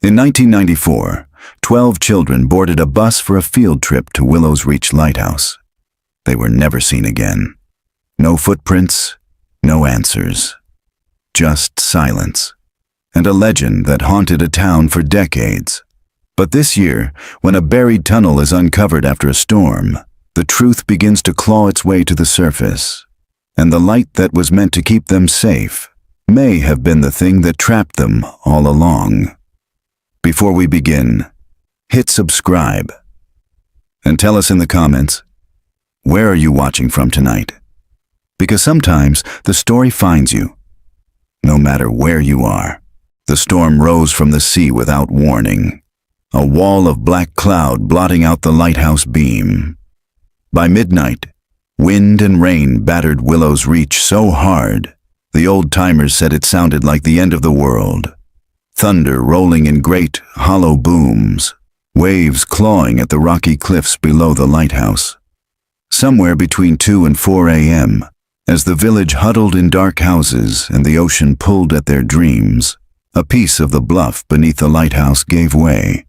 In 1994, 12 children boarded a bus for a field trip to Willows Reach Lighthouse. They were never seen again. No footprints, no answers. Just silence, and a legend that haunted a town for decades. But this year, when a buried tunnel is uncovered after a storm, the truth begins to claw its way to the surface. And the light that was meant to keep them safe may have been the thing that trapped them all along. Before we begin, hit subscribe. And tell us in the comments, where are you watching from tonight? Because sometimes the story finds you, no matter where you are. The storm rose from the sea without warning, a wall of black cloud blotting out the lighthouse beam. By midnight, wind and rain battered Willows Reach so hard, the old-timers said it sounded like the end of the world. Thunder rolling in great, hollow booms, waves clawing at the rocky cliffs below the lighthouse. Somewhere between 2 and 4 a.m., as the village huddled in dark houses and the ocean pulled at their dreams, a piece of the bluff beneath the lighthouse gave way.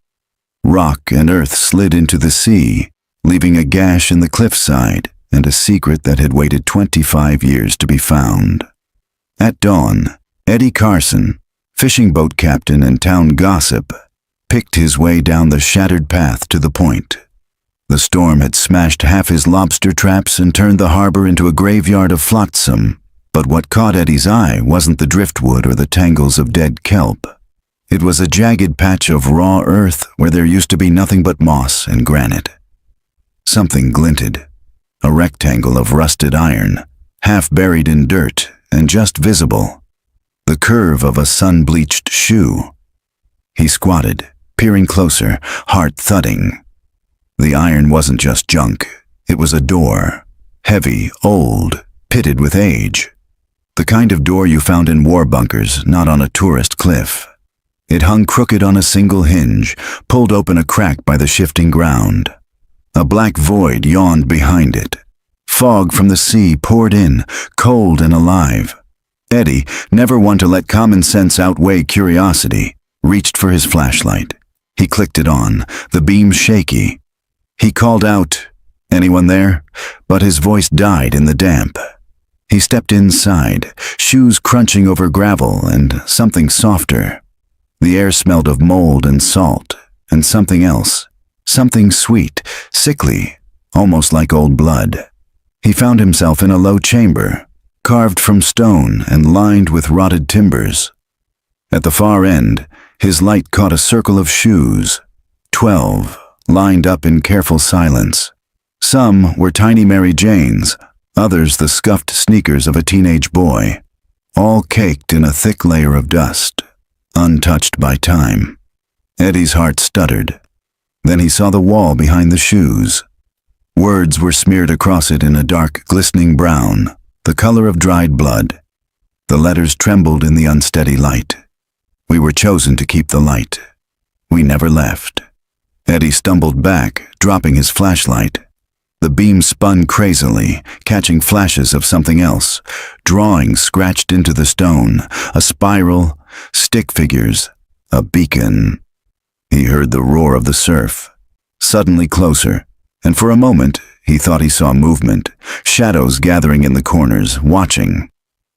Rock and earth slid into the sea, leaving a gash in the cliffside and a secret that had waited 25 years to be found. At dawn, Eddie Carson, fishing boat captain and town gossip, picked his way down the shattered path to the point. The storm had smashed half his lobster traps and turned the harbor into a graveyard of flotsam, but what caught Eddie's eye wasn't the driftwood or the tangles of dead kelp. It was a jagged patch of raw earth where there used to be nothing but moss and granite. Something glinted, a rectangle of rusted iron, half buried in dirt and just visible. The curve of a sun-bleached shoe. He squatted, peering closer, heart thudding. The iron wasn't just junk, it was a door. Heavy, old, pitted with age. The kind of door you found in war bunkers, not on a tourist cliff. It hung crooked on a single hinge, pulled open a crack by the shifting ground. A black void yawned behind it. Fog from the sea poured in, cold and alive. Eddie, never one to let common sense outweigh curiosity, reached for his flashlight. He clicked it on, the beam shaky. He called out, "Anyone there?" But his voice died in the damp. He stepped inside, shoes crunching over gravel and something softer. The air smelled of mold and salt, and something else, something sweet, sickly, almost like old blood. He found himself in a low chamber, carved from stone and lined with rotted timbers. At the far end, his light caught a circle of shoes, 12, lined up in careful silence. Some were tiny Mary Janes, others the scuffed sneakers of a teenage boy, all caked in a thick layer of dust, untouched by time. Eddie's heart stuttered. Then he saw the wall behind the shoes. Words were smeared across it in a dark, glistening brown, the color of dried blood. The letters trembled in the unsteady light. We were chosen to keep the light. We never left. Eddie stumbled back, dropping his flashlight. The beam spun crazily, catching flashes of something else, drawings scratched into the stone, a spiral, stick figures, a beacon. He heard the roar of the surf, suddenly closer, and for a moment he thought he saw movement, shadows gathering in the corners, watching.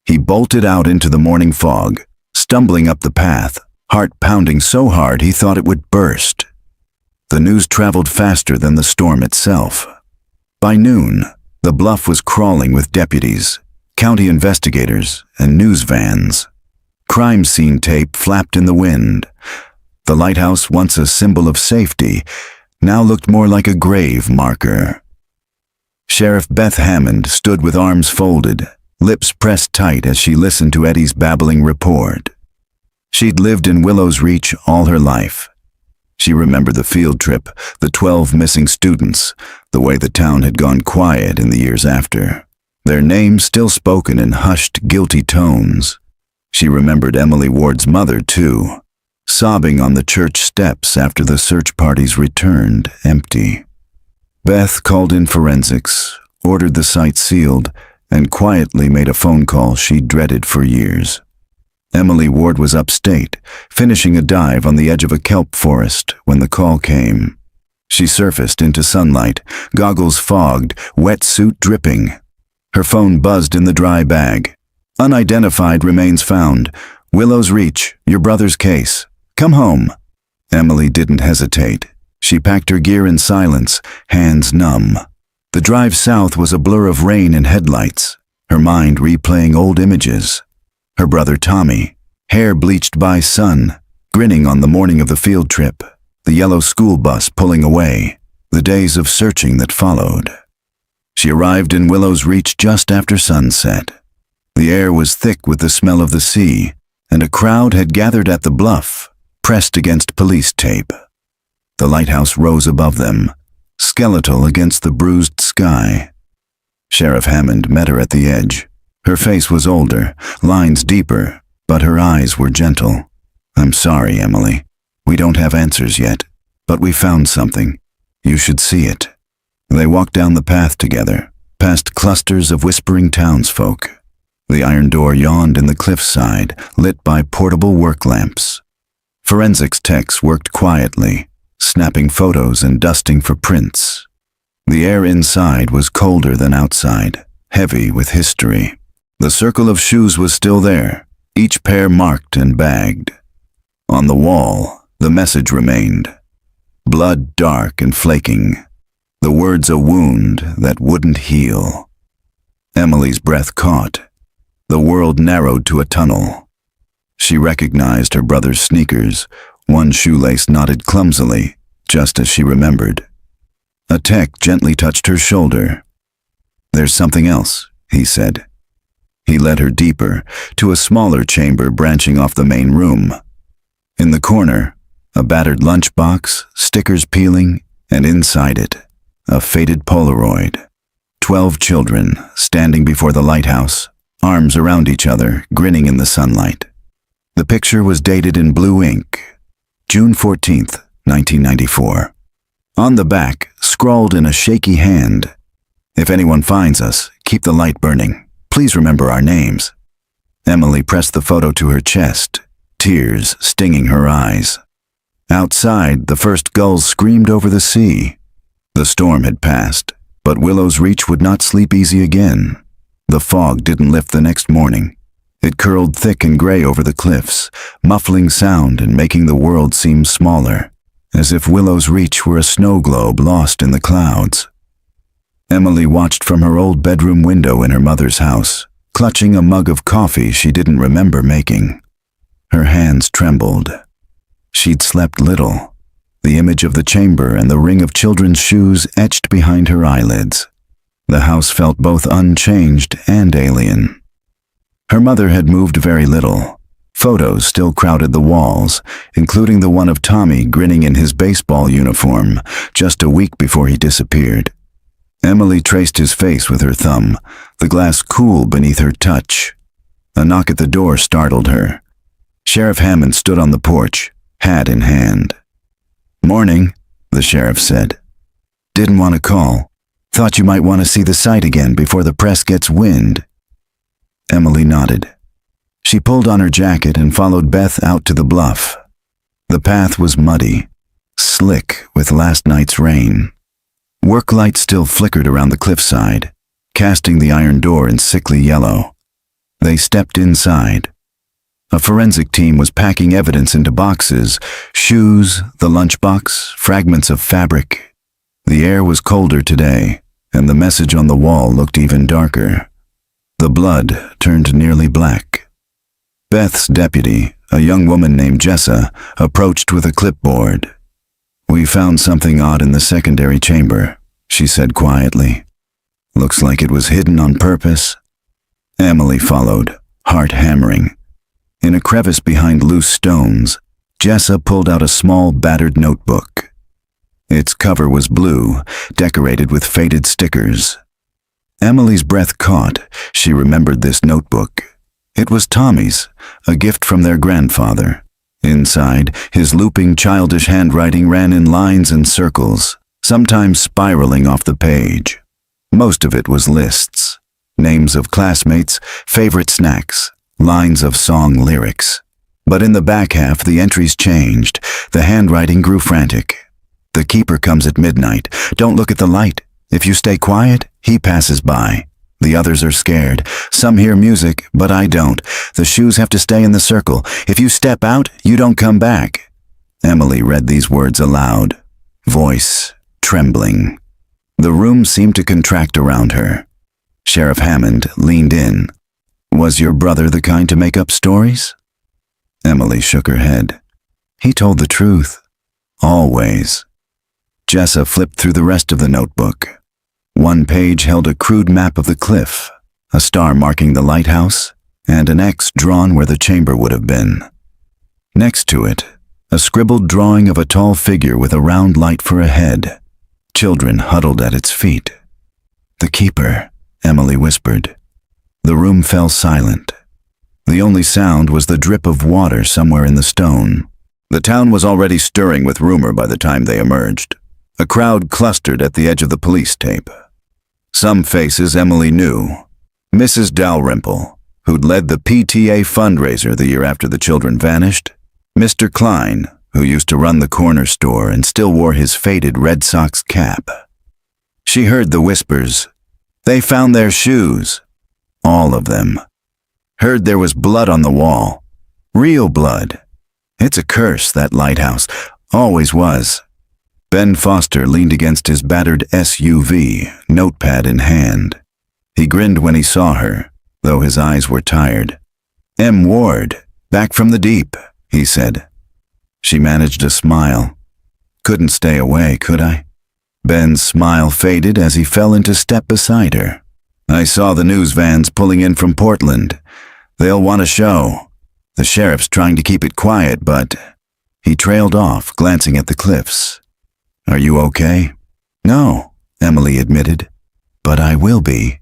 He bolted out into the morning fog, stumbling up the path, heart pounding so hard he thought it would burst. The news traveled faster than the storm itself. By noon, the bluff was crawling with deputies, county investigators, and news vans. Crime scene tape flapped in the wind. The lighthouse, once a symbol of safety, now looked more like a grave marker. Sheriff Beth Hammond stood with arms folded, lips pressed tight as she listened to Eddie's babbling report. She'd lived in Willows Reach all her life. She remembered the field trip, the 12 missing students, the way the town had gone quiet in the years after, their names still spoken in hushed, guilty tones. She remembered Emily Ward's mother, too, sobbing on the church steps after the search parties returned empty. Beth called in forensics, ordered the site sealed, and quietly made a phone call she'd dreaded for years. Emily Ward was upstate, finishing a dive on the edge of a kelp forest when the call came. She surfaced into sunlight, goggles fogged, wetsuit dripping. Her phone buzzed in the dry bag. Unidentified remains found. Willow's Reach, your brother's case. Come home. Emily didn't hesitate. She packed her gear in silence, hands numb. The drive south was a blur of rain and headlights, her mind replaying old images. Her brother Tommy, hair bleached by sun, grinning on the morning of the field trip, the yellow school bus pulling away, the days of searching that followed. She arrived in Willow's Reach just after sunset. The air was thick with the smell of the sea, and a crowd had gathered at the bluff, pressed against police tape. The lighthouse rose above them, skeletal against the bruised sky. Sheriff Hammond met her at the edge. Her face was older, lines deeper, but her eyes were gentle. I'm sorry, Emily. We don't have answers yet, but we found something. You should see it. They walked down the path together, past clusters of whispering townsfolk. The iron door yawned in the cliffside, lit by portable work lamps. Forensics techs worked quietly, snapping photos and dusting for prints. The air inside was colder than outside, heavy with history. The circle of shoes was still there, each pair marked and bagged. On the wall, the message remained. Blood dark and flaking. The words a wound that wouldn't heal. Emily's breath caught. The world narrowed to a tunnel. She recognized her brother's sneakers, one shoelace knotted clumsily, just as she remembered. A tech gently touched her shoulder. There's something else, he said. He led her deeper, to a smaller chamber branching off the main room. In the corner, a battered lunchbox, stickers peeling, and inside it, a faded Polaroid. 12 children, standing before the lighthouse, arms around each other, grinning in the sunlight. The picture was dated in blue ink, June 14th, 1994. On the back, scrawled in a shaky hand, "If anyone finds us, keep the light burning. Please remember our names." Emily pressed the photo to her chest, tears stinging her eyes. Outside, the first gulls screamed over the sea. The storm had passed, but Willow's Reach would not sleep easy again. The fog didn't lift the next morning. It curled thick and gray over the cliffs, muffling sound and making the world seem smaller, as if Willow's Reach were a snow globe lost in the clouds. Emily watched from her old bedroom window in her mother's house, clutching a mug of coffee she didn't remember making. Her hands trembled. She'd slept little. The image of the chamber and the ring of children's shoes etched behind her eyelids. The house felt both unchanged and alien. Her mother had moved very little. Photos still crowded the walls, including the one of Tommy grinning in his baseball uniform just a week before he disappeared. Emily traced his face with her thumb, the glass cool beneath her touch. A knock at the door startled her. Sheriff Hammond stood on the porch, hat in hand. "Morning," the sheriff said. "Didn't want to call. Thought you might want to see the site again before the press gets wind." Emily nodded. She pulled on her jacket and followed Beth out to the bluff. The path was muddy, slick with last night's rain. Work lights still flickered around the cliffside, casting the iron door in sickly yellow. They stepped inside. A forensic team was packing evidence into boxes, shoes, the lunchbox, fragments of fabric. The air was colder today, and the message on the wall looked even darker. The blood turned nearly black. Beth's deputy, a young woman named Jessa, approached with a clipboard. "We found something odd in the secondary chamber," she said quietly. "Looks like it was hidden on purpose." Emily followed, heart hammering. In a crevice behind loose stones, Jessa pulled out a small, battered notebook. Its cover was blue, decorated with faded stickers. Emily's breath caught. She remembered this notebook. It was Tommy's, a gift from their grandfather. Inside, his looping, childish handwriting ran in lines and circles, sometimes spiraling off the page. Most of it was lists. Names of classmates, favorite snacks, lines of song lyrics. But in the back half, the entries changed. The handwriting grew frantic. The keeper comes at midnight. Don't look at the light. If you stay quiet, he passes by. The others are scared. Some hear music, but I don't. The shoes have to stay in the circle. If you step out, you don't come back. Emily read these words aloud, voice trembling. The room seemed to contract around her. Sheriff Hammond leaned in. Was your brother the kind to make up stories? Emily shook her head. He told the truth. Always. Jessa flipped through the rest of the notebook. One page held a crude map of the cliff, a star marking the lighthouse, and an X drawn where the chamber would have been. Next to it, a scribbled drawing of a tall figure with a round light for a head. Children huddled at its feet. The keeper, Emily whispered. The room fell silent. The only sound was the drip of water somewhere in the stone. The town was already stirring with rumor by the time they emerged. A crowd clustered at the edge of the police tape. Some faces Emily knew. Mrs. Dalrymple, who'd led the PTA fundraiser the year after the children vanished. Mr. Klein, who used to run the corner store and still wore his faded Red Sox cap. She heard the whispers. They found their shoes. All of them. Heard there was blood on the wall. Real blood. It's a curse, that lighthouse. Always was. Ben Foster leaned against his battered SUV, notepad in hand. He grinned when he saw her, though his eyes were tired. "M. Ward, back from the deep," he said. She managed a smile. "Couldn't stay away, could I?" Ben's smile faded as he fell into step beside her. "I saw the news vans pulling in from Portland. They'll want a show. The sheriff's trying to keep it quiet, but—" He trailed off, glancing at the cliffs. "Are you okay?" "No," Emily admitted. "But I will be.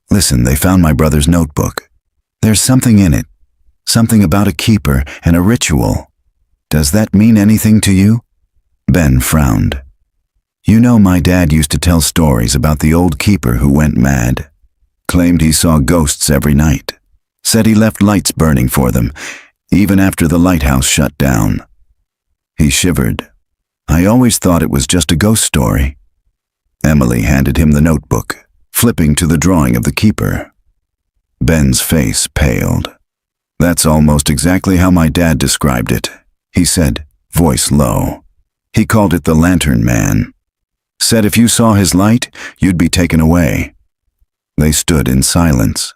Listen, they found my brother's notebook. There's something in it. Something about a keeper and a ritual. Does that mean anything to you?" Ben frowned. "You know, my dad used to tell stories about the old keeper who went mad. Claimed he saw ghosts every night. Said he left lights burning for them, even after the lighthouse shut down." He shivered. "I always thought it was just a ghost story." Emily handed him the notebook, flipping to the drawing of the keeper. Ben's face paled. "That's almost exactly how my dad described it," he said, voice low. "He called it the Lantern Man. Said if you saw his light, you'd be taken away." They stood in silence.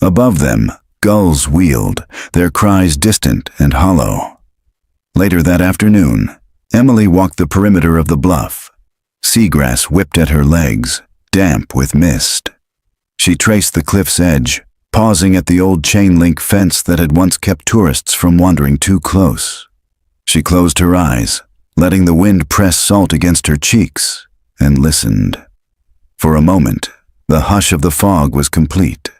Above them, gulls wheeled, their cries distant and hollow. Later that afternoon, Emily walked the perimeter of the bluff. Seagrass whipped at her legs, damp with mist. She traced the cliff's edge, pausing at the old chain-link fence that had once kept tourists from wandering too close. She closed her eyes, letting the wind press salt against her cheeks, and listened. For a moment, the hush of the fog was complete,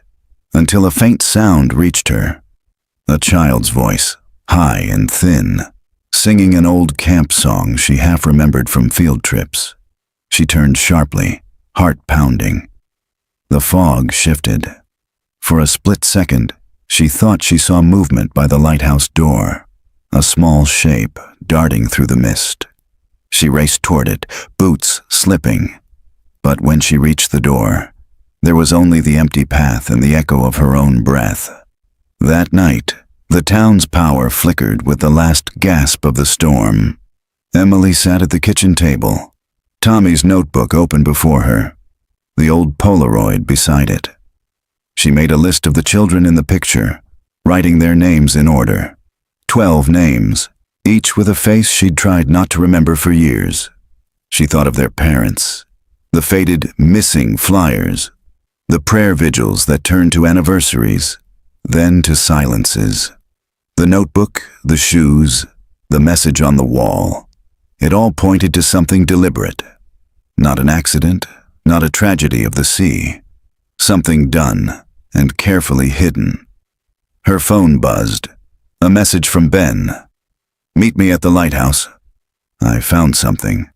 until a faint sound reached her. A child's voice, high and thin, singing an old camp song she half remembered from field trips. She turned sharply, heart pounding. The fog shifted. For a split second, she thought she saw movement by the lighthouse door, a small shape darting through the mist. She raced toward it, boots slipping. But when she reached the door, there was only the empty path and the echo of her own breath. That night, the town's power flickered with the last gasp of the storm. Emily sat at the kitchen table, Tommy's notebook open before her, the old Polaroid beside it. She made a list of the children in the picture, writing their names in order. 12 names, each with a face she'd tried not to remember for years. She thought of their parents, the faded missing flyers, the prayer vigils that turned to anniversaries, then to silences. The notebook, the shoes, the message on the wall. It all pointed to something deliberate. Not an accident, not a tragedy of the sea. Something done and carefully hidden. Her phone buzzed. A message from Ben. "Meet me at the lighthouse. I found something."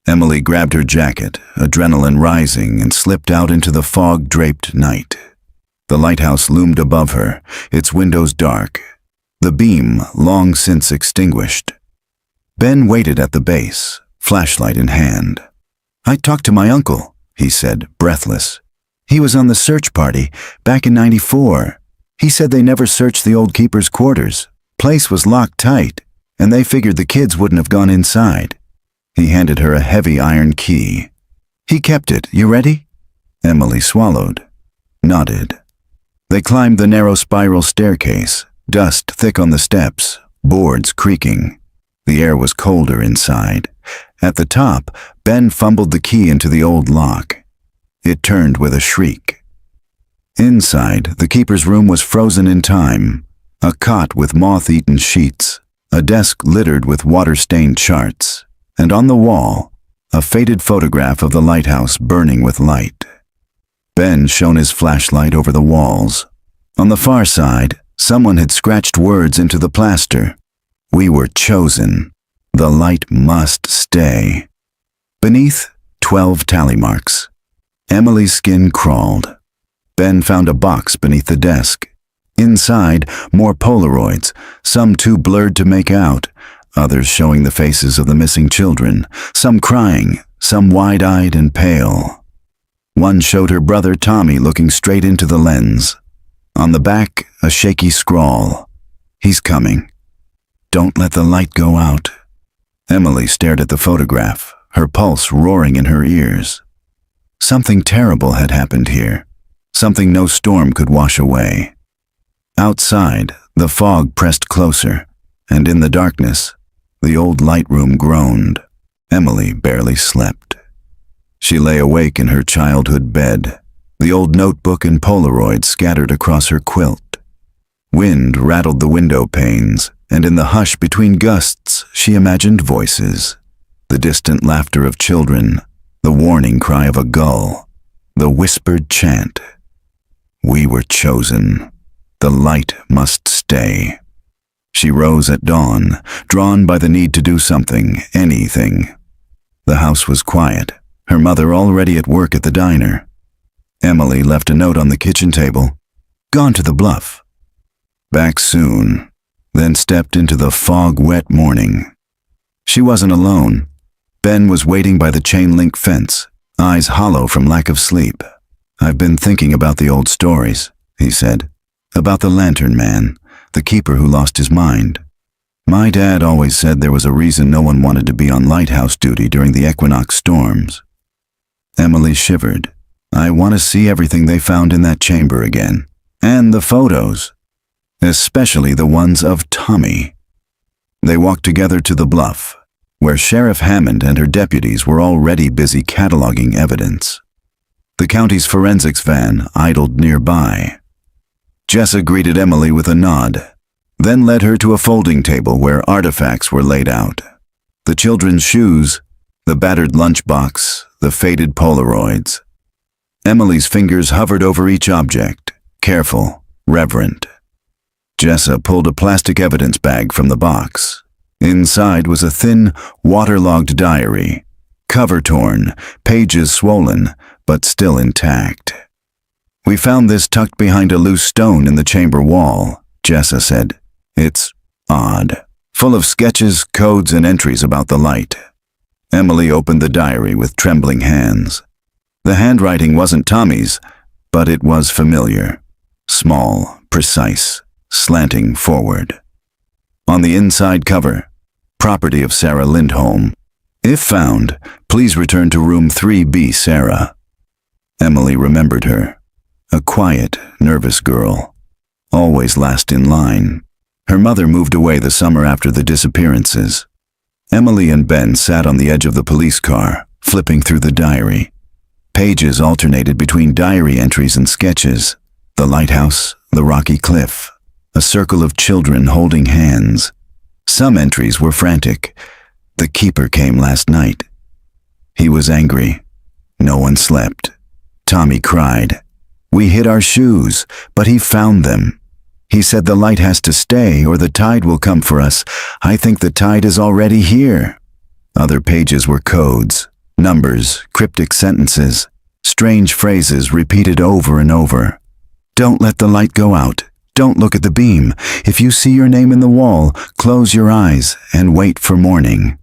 Emily grabbed her jacket, adrenaline rising, and slipped out into the fog-draped night. The lighthouse loomed above her, its windows dark, the beam long since extinguished. Ben waited at the base, flashlight in hand. "I talked to my uncle," he said, breathless. "He was on the search party back in '94. He said they never searched the old keeper's quarters. Place was locked tight, and they figured the kids wouldn't have gone inside." He handed her a heavy iron key. "He kept it. You ready?" Emily swallowed, nodded. They climbed the narrow spiral staircase, dust thick on the steps, boards creaking. The air was colder inside. At the top, Ben fumbled the key into the old lock. It turned with a shriek. Inside, the keeper's room was frozen in time. A cot with moth-eaten sheets, a desk littered with water-stained charts, and on the wall, a faded photograph of the lighthouse burning with light. Ben shone his flashlight over the walls. On the far side, someone had scratched words into the plaster. "We were chosen. The light must stay." Beneath, 12 tally marks. Emily's skin crawled. Ben found a box beneath the desk. Inside, more Polaroids, some too blurred to make out, others showing the faces of the missing children, some crying, some wide-eyed and pale. One showed her brother Tommy looking straight into the lens. On the back, a shaky scrawl. "He's coming. Don't let the light go out." Emily stared at the photograph, her pulse roaring in her ears. Something terrible had happened here, something no storm could wash away. Outside, the fog pressed closer, and in the darkness, the old light room groaned. Emily barely slept. She lay awake in her childhood bed, the old notebook and Polaroid scattered across her quilt. Wind rattled the window panes, and in the hush between gusts, she imagined voices. The distant laughter of children, the warning cry of a gull, the whispered chant. "We were chosen. The light must stay." She rose at dawn, drawn by the need to do something, anything. The house was quiet, her mother already at work at the diner. Emily left a note on the kitchen table. "Gone to the bluff. Back soon," then stepped into the fog-wet morning. She wasn't alone. Ben was waiting by the chain-link fence, eyes hollow from lack of sleep. "I've been thinking about the old stories," he said. "About the lantern man, the keeper who lost his mind. My dad always said there was a reason no one wanted to be on lighthouse duty during the equinox storms." Emily shivered. "I want to see everything they found in that chamber again. And the photos. Especially the ones of Tommy." They walked together to the bluff, where Sheriff Hammond and her deputies were already busy cataloging evidence. The county's forensics van idled nearby. Jessa greeted Emily with a nod, then led her to a folding table where artifacts were laid out. The children's shoes, the battered lunchbox, the faded Polaroids. Emily's fingers hovered over each object, careful, reverent. Jessa pulled a plastic evidence bag from the box. Inside was a thin, waterlogged diary, cover torn, pages swollen, but still intact. "We found this tucked behind a loose stone in the chamber wall," Jessa said. "It's odd, full of sketches, codes, and entries about the light." Emily opened the diary with trembling hands. The handwriting wasn't Tommy's, but it was familiar. Small, precise, slanting forward. On the inside cover, "Property of Sarah Lindholm. If found, please return to room 3B, Sarah." Emily remembered her. A quiet, nervous girl. Always last in line. Her mother moved away the summer after the disappearances. Emily and Ben sat on the edge of the police car, flipping through the diary. Pages alternated between diary entries and sketches. The lighthouse, the rocky cliff, a circle of children holding hands. Some entries were frantic. "The keeper came last night. He was angry. No one slept. Tommy cried. We hid our shoes, but he found them. He said the light has to stay or the tide will come for us. I think the tide is already here." Other pages were codes, numbers, cryptic sentences, strange phrases repeated over and over. Don't let the light go out. Don't look at the beam. If you see your name in the wall, close your eyes and wait for morning."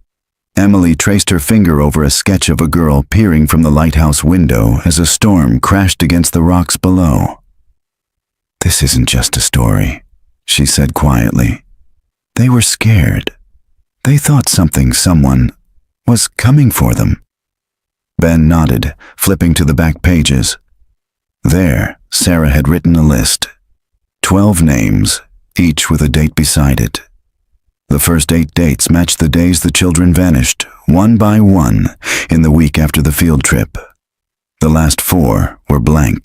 Emily traced her finger over a sketch of a girl peering from the lighthouse window as a storm crashed against the rocks below. "This isn't just a story," she said quietly. "They were scared. They thought someone, was coming for them." Ben nodded, flipping to the back pages. There, Sarah had written a list. 12 names, each with a date beside it. The first 8 dates matched the days the children vanished, one by one, in the week after the field trip. The last 4 were blank.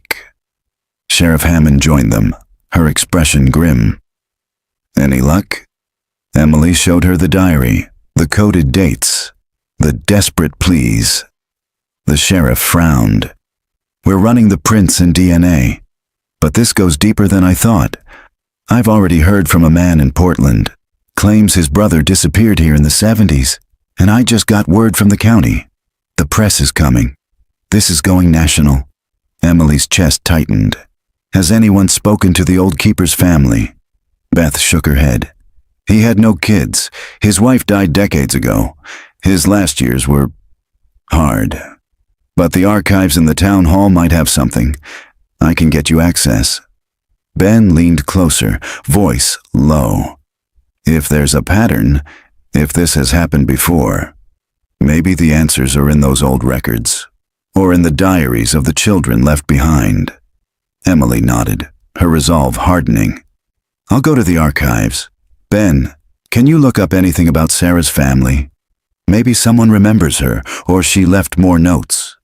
Sheriff Hammond joined them, her expression grim. "Any luck?" Emily showed her the diary, the coded dates, the desperate pleas. The sheriff frowned. "We're running the prints and DNA. But this goes deeper than I thought. I've already heard from a man in Portland. Claims his brother disappeared here in the 70s, and I just got word from the county. The press is coming. This is going national." Emily's chest tightened. "Has anyone spoken to the old keeper's family?" Beth shook her head. "He had no kids. His wife died decades ago. His last years were hard. But the archives in the town hall might have something. I can get you access." Ben leaned closer, voice low. "If there's a pattern, if this has happened before, maybe the answers are in those old records, or in the diaries of the children left behind." Emily nodded, her resolve hardening. "I'll go to the archives. Ben, can you look up anything about Sarah's family? Maybe someone remembers her, or she left more notes."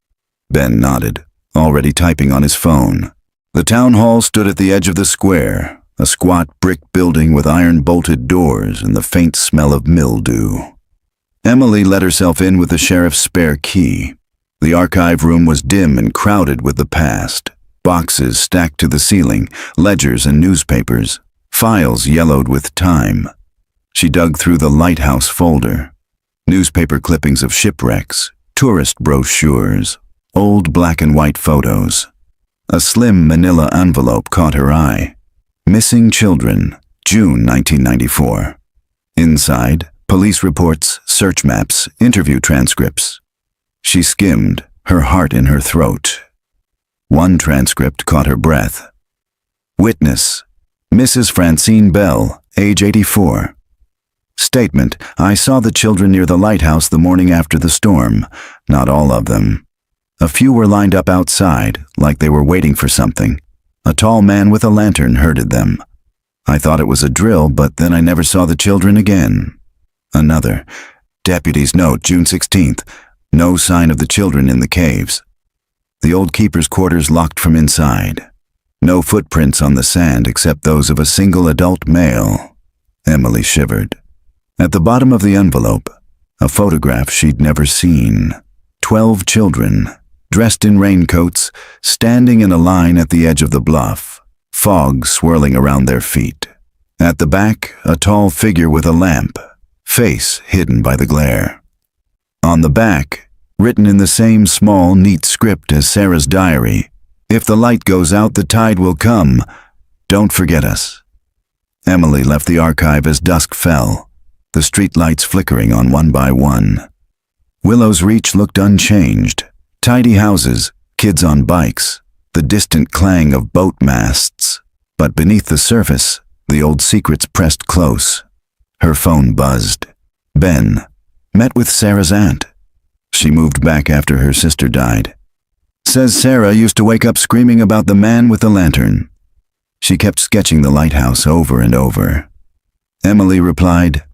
Ben nodded, already typing on his phone. The town hall stood at the edge of the square, a squat brick building with iron-bolted doors and the faint smell of mildew. Emily let herself in with the sheriff's spare key. The archive room was dim and crowded with the past. Boxes stacked to the ceiling, ledgers and newspapers, files yellowed with time. She dug through the Lighthouse folder. Newspaper clippings of shipwrecks, tourist brochures, old black and white photos. A slim manila envelope caught her eye. "Missing children, June 1994. Inside, police reports, search maps, interview transcripts. She skimmed, her heart in her throat. One transcript caught her breath. Witness, Mrs. Francine Bell, age 84. Statement, I saw the children near the lighthouse the morning after the storm. Not all of them. A few were lined up outside, like they were waiting for something. A tall man with a lantern herded them. I thought it was a drill, but then I never saw the children again. Another. Deputy's note, June 16th. No sign of the children in the caves. The old keeper's quarters locked from inside. No footprints on the sand except those of a single adult male. Emily shivered. At the bottom of the envelope, a photograph she'd never seen. 12 children, dressed in raincoats, standing in a line at the edge of the bluff, fog swirling around their feet. At the back, a tall figure with a lamp, face hidden by the glare. On the back, written in the same small, neat script as Sarah's diary, if the light goes out, the tide will come. Don't forget us. Emily left the archive as dusk fell, the streetlights flickering on one by one. Willow's Reach looked unchanged. Tidy houses, kids on bikes, the distant clang of boat masts. But beneath the surface, the old secrets pressed close. Her phone buzzed. Ben. Met with Sarah's aunt. She moved back after her sister died. Says Sarah used to wake up screaming about the man with the lantern. She kept sketching the lighthouse over and over. Emily replied,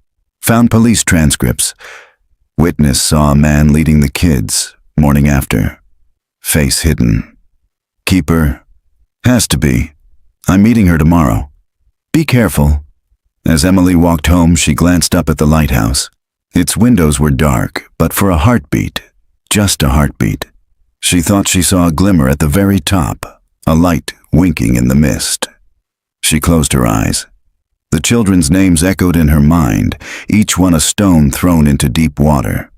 found police transcripts. Witness saw a man leading the kids, morning after. Face hidden. Keeper. Has to be. I'm meeting her tomorrow. Be careful. As Emily walked home, she glanced up at the lighthouse. Its windows were dark, but for a heartbeat, just a heartbeat. She thought she saw a glimmer at the very top, a light winking in the mist. She closed her eyes. The children's names echoed in her mind, each one a stone thrown into deep water.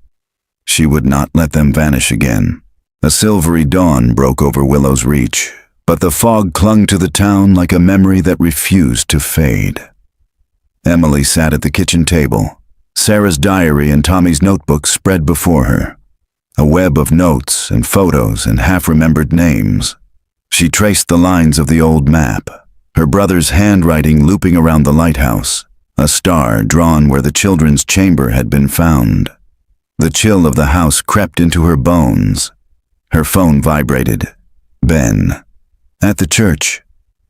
She would not let them vanish again. A silvery dawn broke over Willow's Reach, but the fog clung to the town like a memory that refused to fade. Emily sat at the kitchen table, Sarah's diary and Tommy's notebook spread before her. A web of notes and photos and half-remembered names. She traced the lines of the old map, her brother's handwriting looping around the lighthouse, a star drawn where the children's chamber had been found. The chill of the house crept into her bones. Her phone vibrated. Ben. At the church.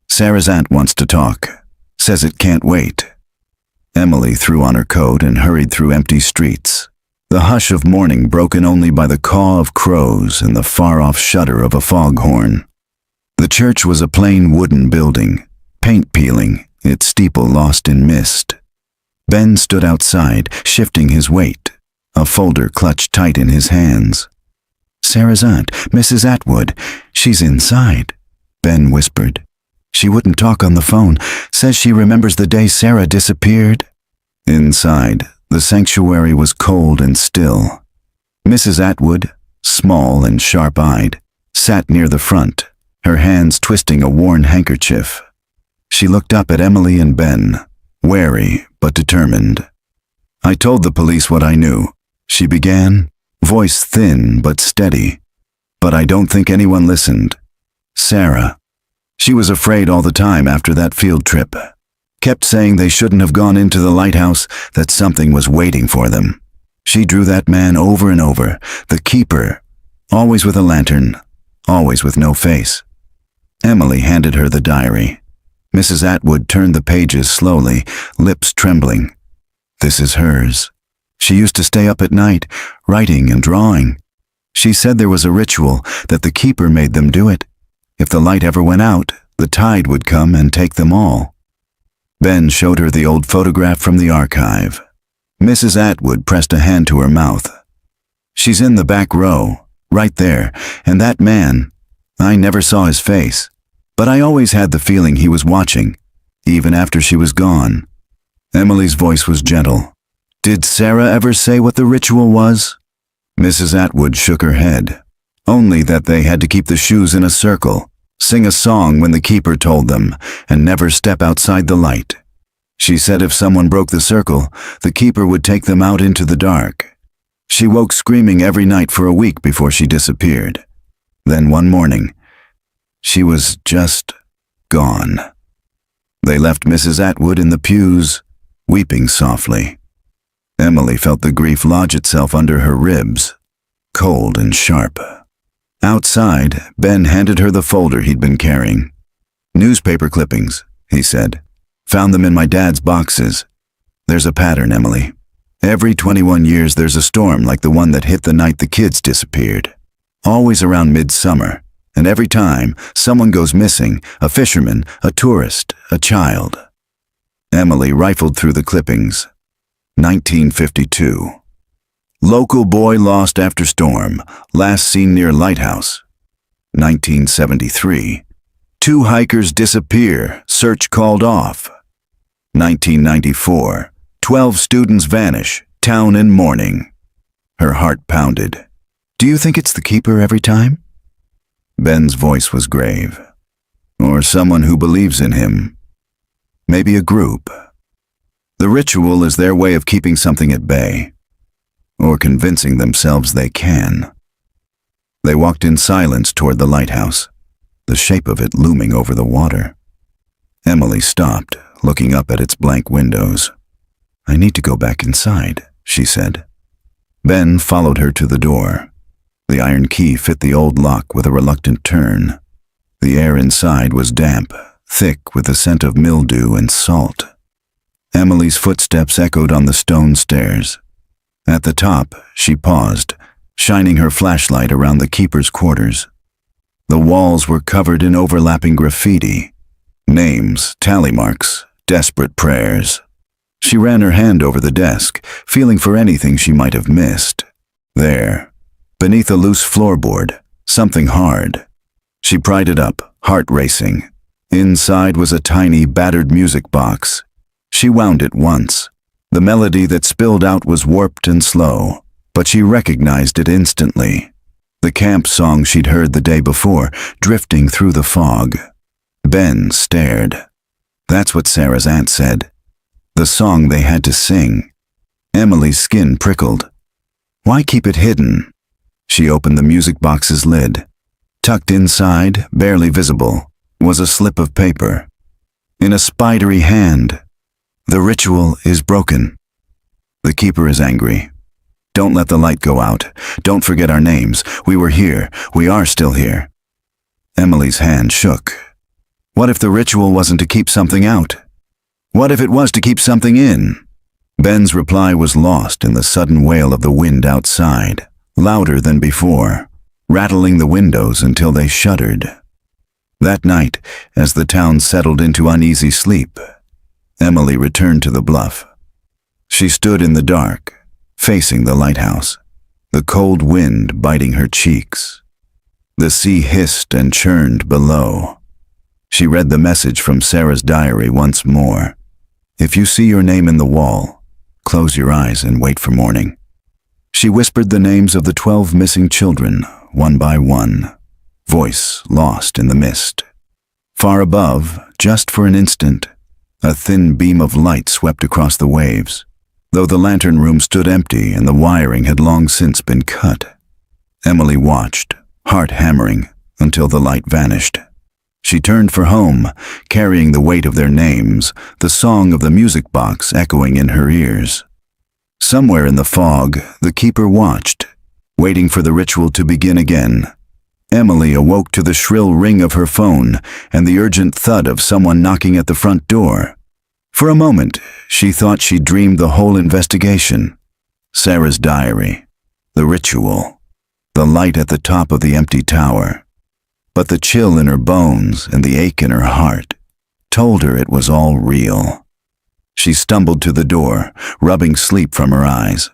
Sarah's aunt wants to talk. Says it can't wait. Emily threw on her coat and hurried through empty streets. The hush of morning broken only by the caw of crows and the far-off shudder of a foghorn. The church was a plain wooden building, paint peeling, its steeple lost in mist. Ben stood outside, shifting his weight, a folder clutched tight in his hands. Sarah's aunt, Mrs. Atwood, she's inside, Ben whispered. She wouldn't talk on the phone, says she remembers the day Sarah disappeared. Inside, the sanctuary was cold and still. Mrs. Atwood, small and sharp-eyed, sat near the front, her hands twisting a worn handkerchief. She looked up at Emily and Ben, wary but determined. I told the police what I knew, she began, voice thin but steady. But I don't think anyone listened. Sarah. She was afraid all the time after that field trip. Kept saying they shouldn't have gone into the lighthouse, that something was waiting for them. She drew that man over and over, the keeper, always with a lantern, always with no face. Emily handed her the diary. Mrs. Atwood turned the pages slowly, lips trembling. This is hers. She used to stay up at night, writing and drawing. She said there was a ritual, that the keeper made them do it. If the light ever went out, the tide would come and take them all. Ben showed her the old photograph from the archive. Mrs. Atwood pressed a hand to her mouth. She's in the back row, right there, and that man, I never saw his face, but I always had the feeling he was watching, even after she was gone. Emily's voice was gentle. Did Sarah ever say what the ritual was? Mrs. Atwood shook her head. Only that they had to keep the shoes in a circle, sing a song when the keeper told them, and never step outside the light. She said if someone broke the circle, the keeper would take them out into the dark. She woke screaming every night for a week before she disappeared. Then one morning, she was just gone. They left Mrs. Atwood in the pews, weeping softly. Emily felt the grief lodge itself under her ribs, cold and sharp. Outside, Ben handed her the folder he'd been carrying. Newspaper clippings, he said. Found them in my dad's boxes. There's a pattern, Emily. Every 21 years there's a storm like the one that hit the night the kids disappeared. Always around midsummer, and every time someone goes missing, a fisherman, a tourist, a child. Emily rifled through the clippings. 1952. Local boy lost after storm, last seen near Lighthouse. 1973. 2 hikers disappear, search called off. 1994. 12 students vanish, town in mourning. Her heart pounded. Do you think it's the keeper every time? Ben's voice was grave. Or someone who believes in him. Maybe a group. The ritual is their way of keeping something at bay. Or convincing themselves they can. They walked in silence toward the lighthouse, the shape of it looming over the water. Emily stopped, looking up at its blank windows. I need to go back inside, she said. Ben followed her to the door. The iron key fit the old lock with a reluctant turn. The air inside was damp, thick with the scent of mildew and salt. Emily's footsteps echoed on the stone stairs. At the top, she paused, shining her flashlight around the keeper's quarters. The walls were covered in overlapping graffiti. Names, tally marks, desperate prayers. She ran her hand over the desk, feeling for anything she might have missed. There, beneath a loose floorboard, something hard. She pried it up, heart racing. Inside was a tiny, battered music box. She wound it once. The melody that spilled out was warped and slow, but she recognized it instantly. The camp song she'd heard the day before, drifting through the fog. Ben stared. That's what Sarah's aunt said. The song they had to sing. Emily's skin prickled. Why keep it hidden? She opened the music box's lid. Tucked inside, barely visible, was a slip of paper. In a spidery hand. The ritual is broken. The keeper is angry. Don't let the light go out. Don't forget our names. We were here. We are still here. Emily's hand shook. What if the ritual wasn't to keep something out? What if it was to keep something in? Ben's reply was lost in the sudden wail of the wind outside, louder than before, rattling the windows until they shuddered. That night, as the town settled into uneasy sleep, Emily returned to the bluff. She stood in the dark, facing the lighthouse, the cold wind biting her cheeks. The sea hissed and churned below. She read the message from Sarah's diary once more. If you see your name in the wall, close your eyes and wait for morning. She whispered the names of the 12 missing children, one by one, voice lost in the mist. Far above, just for an instant, a thin beam of light swept across the waves, though the lantern room stood empty and the wiring had long since been cut. Emily watched, heart hammering, until the light vanished. She turned for home, carrying the weight of their names, the song of the music box echoing in her ears. Somewhere in the fog, the keeper watched, waiting for the ritual to begin again. Emily awoke to the shrill ring of her phone and the urgent thud of someone knocking at the front door. For a moment, she thought she dreamed the whole investigation. Sarah's diary, the ritual, the light at the top of the empty tower. But the chill in her bones and the ache in her heart told her it was all real. She stumbled to the door, rubbing sleep from her eyes.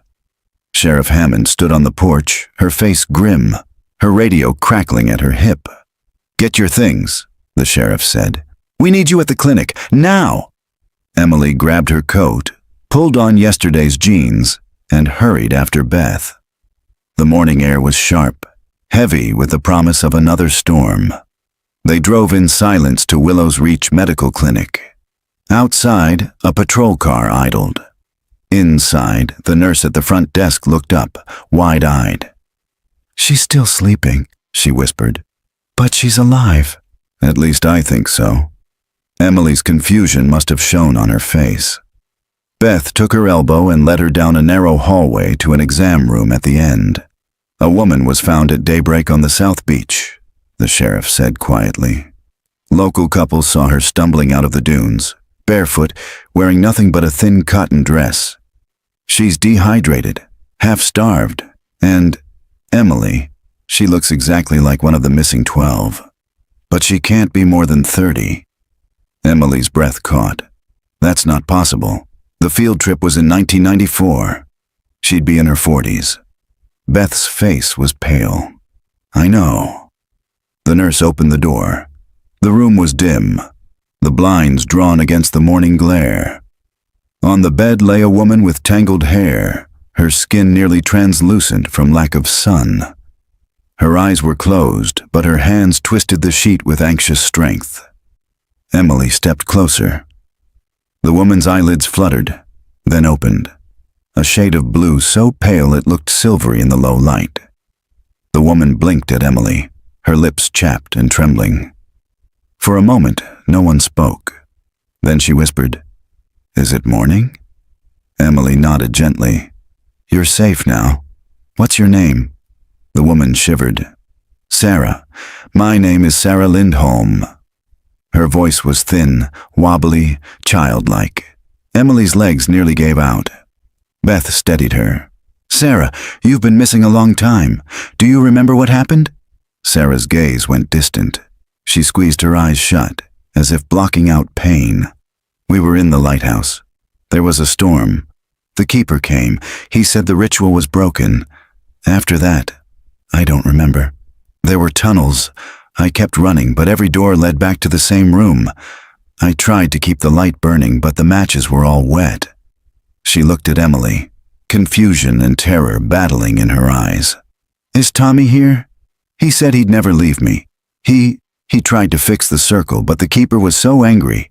Sheriff Hammond stood on the porch, her face grim, her radio crackling at her hip. "Get your things," the sheriff said. "We need you at the clinic, now!" Emily grabbed her coat, pulled on yesterday's jeans, and hurried after Beth. The morning air was sharp, heavy with the promise of another storm. They drove in silence to Willow's Reach Medical Clinic. Outside, a patrol car idled. Inside, the nurse at the front desk looked up, wide-eyed. "She's still sleeping," she whispered. "But she's alive." "At least I think so." Emily's confusion must have shown on her face. Beth took her elbow and led her down a narrow hallway to an exam room at the end. "A woman was found at daybreak on the South Beach," the sheriff said quietly. Local couples saw her stumbling out of the dunes, barefoot, wearing nothing but a thin cotton dress. "She's dehydrated, half-starved, and Emily, she looks exactly like one of the missing 12. But she can't be more than 30. Emily's breath caught. That's not possible. The field trip was in 1994. She'd be in her 40s. Beth's face was pale. "I know." The nurse opened the door. The room was dim, the blinds drawn against the morning glare. On the bed lay a woman with tangled hair, her skin nearly translucent from lack of sun. Her eyes were closed, but her hands twisted the sheet with anxious strength. Emily stepped closer. The woman's eyelids fluttered, then opened. A shade of blue so pale it looked silvery in the low light. The woman blinked at Emily, her lips chapped and trembling. For a moment, no one spoke. Then she whispered, "Is it morning?" Emily nodded gently. "You're safe now. What's your name?" The woman shivered. "Sarah. My name is Sarah Lindholm." Her voice was thin, wobbly, childlike. Emily's legs nearly gave out. Beth steadied her. "Sarah, you've been missing a long time. Do you remember what happened?" Sarah's gaze went distant. She squeezed her eyes shut, as if blocking out pain. "We were in the lighthouse. There was a storm. The keeper came. He said the ritual was broken. After that, I don't remember. There were tunnels. I kept running, but every door led back to the same room. I tried to keep the light burning, but the matches were all wet." She looked at Emily, confusion and terror battling in her eyes. "Is Tommy here?" He said he'd never leave me. He tried to fix the circle, but the keeper was so angry.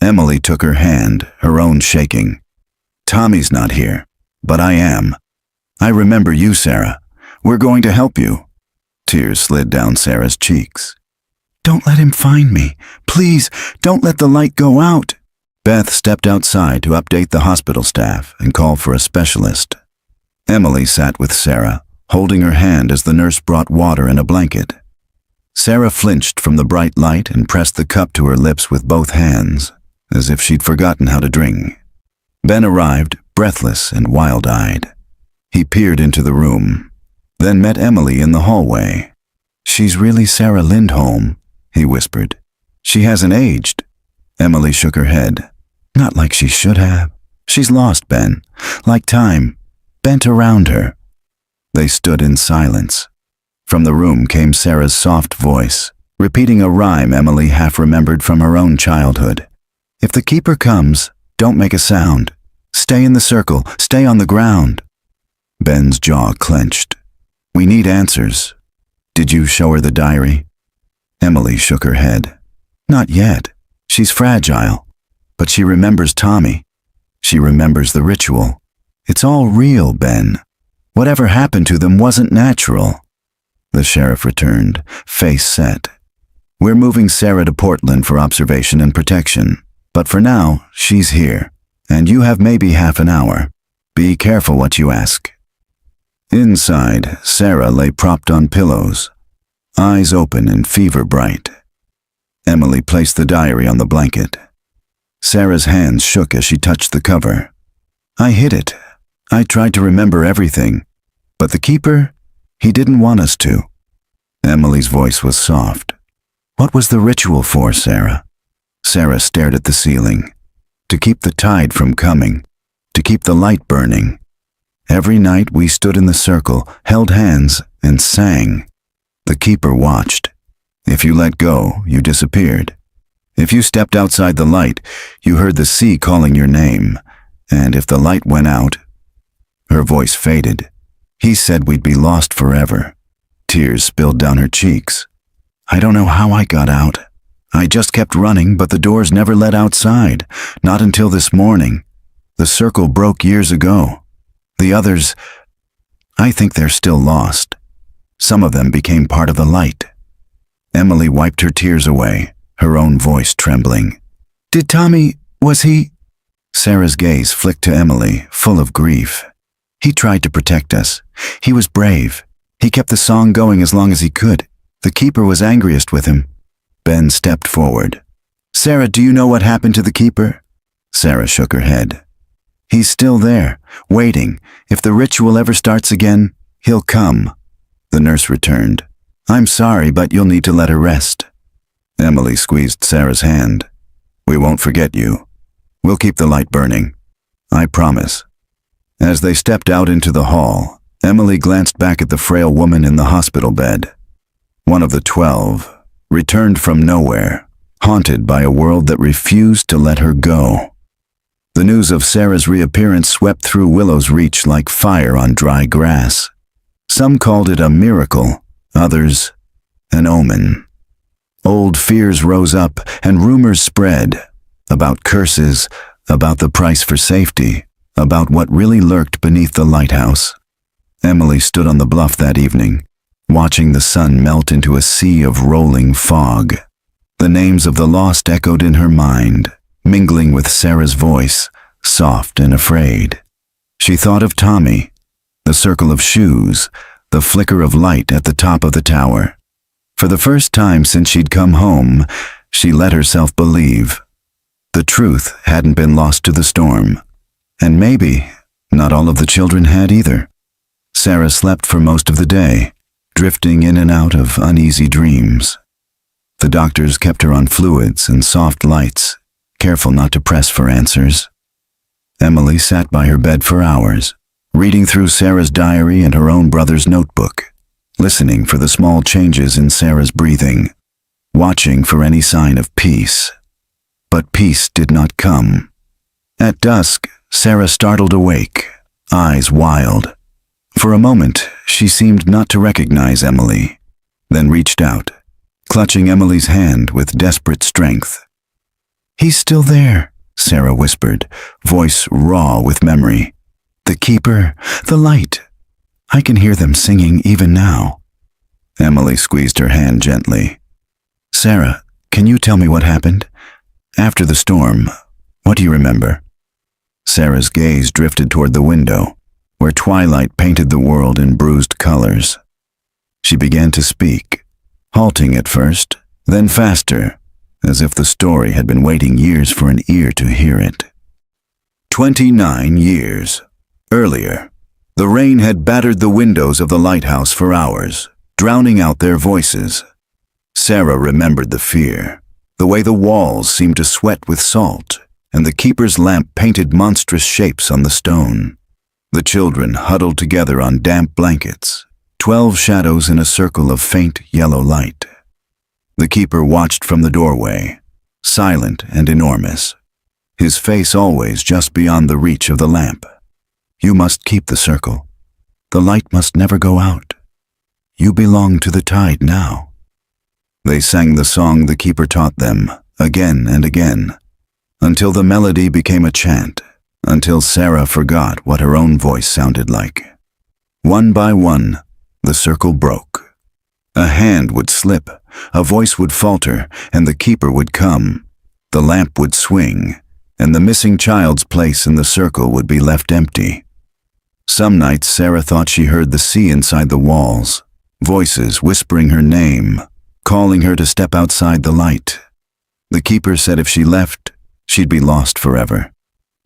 Emily took her hand, her own shaking. Tommy's not here, but I am. I remember you, Sarah. We're going to help you. Tears slid down Sarah's cheeks. Don't let him find me. Please, don't let the light go out. Beth stepped outside to update the hospital staff and call for a specialist. Emily sat with Sarah, holding her hand as the nurse brought water and a blanket. Sarah flinched from the bright light and pressed the cup to her lips with both hands, as if she'd forgotten how to drink. Ben arrived, breathless and wild-eyed. He peered into the room, then met Emily in the hallway. She's really Sarah Lindholm, he whispered. She hasn't aged. Emily shook her head. Not like she should have. She's lost, Ben, like time, bent around her. They stood in silence. From the room came Sarah's soft voice, repeating a rhyme Emily half remembered from her own childhood. If the keeper comes, don't make a sound. Stay in the circle, stay on the ground. Ben's jaw clenched. We need answers. Did you show her the diary? Emily shook her head. Not yet. She's fragile. But she remembers Tommy. She remembers the ritual. It's all real, Ben. Whatever happened to them wasn't natural. The sheriff returned, face set. We're moving Sarah to Portland for observation and protection. But for now, she's here. And you have maybe half an hour. Be careful what you ask. Inside, Sarah lay propped on pillows, eyes open and fever bright. Emily placed the diary on the blanket. Sarah's hands shook as she touched the cover. I hid it. I tried to remember everything. But the keeper, he didn't want us to. Emily's voice was soft. What was the ritual for, Sarah? Sarah stared at the ceiling. To keep the tide from coming. To keep the light burning. Every night we stood in the circle, held hands, and sang. The keeper watched. If you let go, you disappeared. If you stepped outside the light, you heard the sea calling your name. And if the light went out, her voice faded. He said we'd be lost forever. Tears spilled down her cheeks. I don't know how I got out. I just kept running, but the doors never led outside. Not until this morning. The circle broke years ago. The others, I think they're still lost. Some of them became part of the light. Emily wiped her tears away, her own voice trembling. Did Tommy, was he? Sarah's gaze flicked to Emily, full of grief. He tried to protect us. He was brave. He kept the song going as long as he could. The keeper was angriest with him. Ben stepped forward. Sarah, do you know what happened to the keeper? Sarah shook her head. He's still there, waiting. If the ritual ever starts again, he'll come. The nurse returned. I'm sorry, but you'll need to let her rest. Emily squeezed Sarah's hand. We won't forget you. We'll keep the light burning. I promise. As they stepped out into the hall, Emily glanced back at the frail woman in the hospital bed. One of the 12, returned from nowhere, haunted by a world that refused to let her go. The news of Sarah's reappearance swept through Willow's Reach like fire on dry grass. Some called it a miracle, others, an omen. Old fears rose up and rumors spread about curses, about the price for safety, about what really lurked beneath the lighthouse. Emily stood on the bluff that evening, watching the sun melt into a sea of rolling fog. The names of the lost echoed in her mind, mingling with Sarah's voice, soft and afraid. She thought of Tommy, the circle of shoes, the flicker of light at the top of the tower. For the first time since she'd come home, she let herself believe. The truth hadn't been lost to the storm. And maybe not all of the children had either. Sarah slept for most of the day, drifting in and out of uneasy dreams. The doctors kept her on fluids and soft lights, careful not to press for answers. Emily sat by her bed for hours, reading through Sarah's diary and her own brother's notebook, listening for the small changes in Sarah's breathing, watching for any sign of peace. But peace did not come. At dusk, Sarah startled awake, eyes wild. For a moment, she seemed not to recognize Emily. then reached out, clutching Emily's hand with desperate strength. "He's still there," Sarah whispered, voice raw with memory. "The keeper, the light. I can hear them singing even now." Emily squeezed her hand gently. "Sarah, can you tell me what happened? After the storm, what do you remember?" Sarah's gaze drifted toward the window, where twilight painted the world in bruised colors. She began to speak, halting at first, then faster, as if the story had been waiting years for an ear to hear it. 29 years. Earlier, the rain had battered the windows of the lighthouse for hours, drowning out their voices. Sarah remembered the fear, the way the walls seemed to sweat with salt, and the keeper's lamp painted monstrous shapes on the stone. The children huddled together on damp blankets, 12 shadows in a circle of faint yellow light. The keeper watched from the doorway, silent and enormous, his face always just beyond the reach of the lamp. "You must keep the circle. The light must never go out. You belong to the tide now." They sang the song the keeper taught them, again and again, until the melody became a chant, until Sarah forgot what her own voice sounded like. One by one, the circle broke. A hand would slip, a voice would falter, and the keeper would come. The lamp would swing, and the missing child's place in the circle would be left empty. Some nights Sarah thought she heard the sea inside the walls, voices whispering her name, calling her to step outside the light. The keeper said if she left, she'd be lost forever.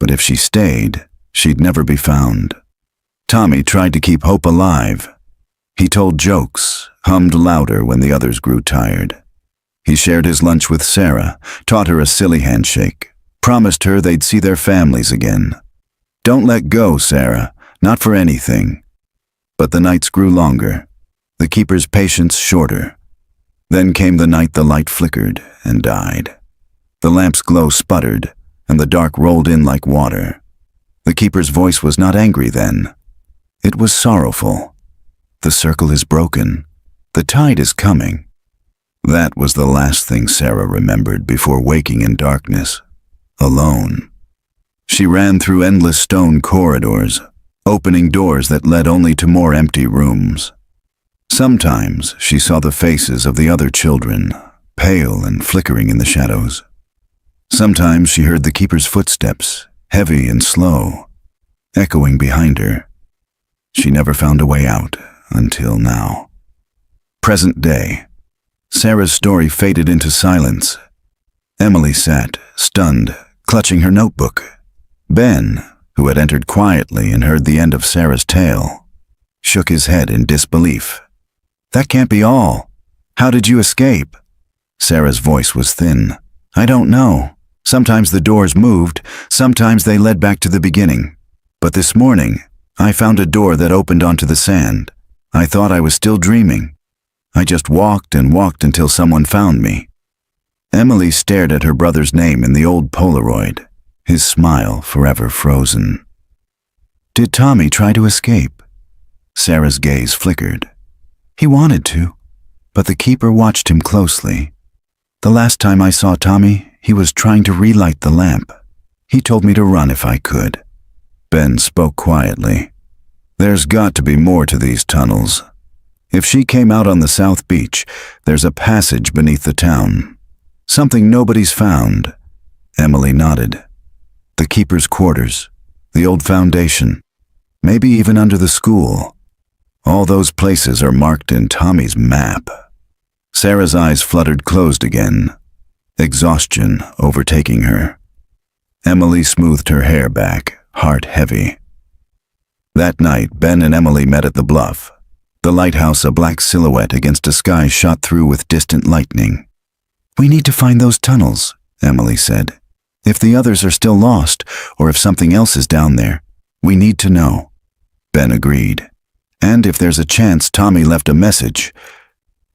But if she stayed, she'd never be found. Tommy tried to keep hope alive. He told jokes, hummed louder when the others grew tired. He shared his lunch with Sarah, taught her a silly handshake, promised her they'd see their families again. "Don't let go, Sarah, not for anything." But the nights grew longer, the keeper's patience shorter. Then came the night the light flickered and died. The lamp's glow sputtered, and the dark rolled in like water. The keeper's voice was not angry then. It was sorrowful. "The circle is broken. The tide is coming." That was the last thing Sarah remembered before waking in darkness, alone. She ran through endless stone corridors, opening doors that led only to more empty rooms. Sometimes she saw the faces of the other children, pale and flickering in the shadows. Sometimes she heard the keeper's footsteps, heavy and slow, echoing behind her. She never found a way out until now. Present day. Sarah's story faded into silence. Emily sat, stunned, clutching her notebook. Ben, who had entered quietly and heard the end of Sarah's tale, shook his head in disbelief. "That can't be all. How did you escape?" Sarah's voice was thin. "I don't know. Sometimes the doors moved, sometimes they led back to the beginning. But this morning, I found a door that opened onto the sand. I thought I was still dreaming. I just walked and walked until someone found me." Emily stared at her brother's name in the old Polaroid, his smile forever frozen. "Did Tommy try to escape?" Sarah's gaze flickered. "He wanted to, but the keeper watched him closely. The last time I saw Tommy, he was trying to relight the lamp. He told me to run if I could." Ben spoke quietly. "There's got to be more to these tunnels. If she came out on the South Beach, there's a passage beneath the town. Something nobody's found." Emily nodded. "The keeper's quarters, the old foundation, maybe even under the school. All those places are marked in Tommy's map." Sarah's eyes fluttered closed again, exhaustion overtaking her. Emily smoothed her hair back, heart heavy. That night, Ben and Emily met at the bluff, the lighthouse a black silhouette against a sky shot through with distant lightning. "We need to find those tunnels," Emily said. "If the others are still lost, or if something else is down there, we need to know." Ben agreed. "And if there's a chance Tommy left a message,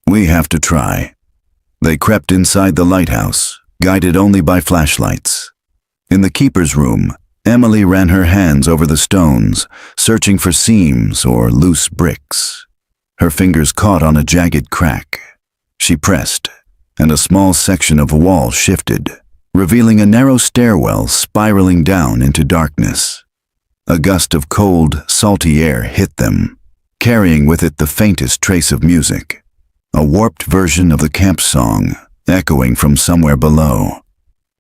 we have to try." They crept inside the lighthouse, guided only by flashlights. In the keeper's room, Emily ran her hands over the stones, searching for seams or loose bricks. Her fingers caught on a jagged crack. She pressed, and a small section of wall shifted, revealing a narrow stairwell spiraling down into darkness. A gust of cold, salty air hit them, carrying with it the faintest trace of music, a warped version of the camp song, echoing from somewhere below.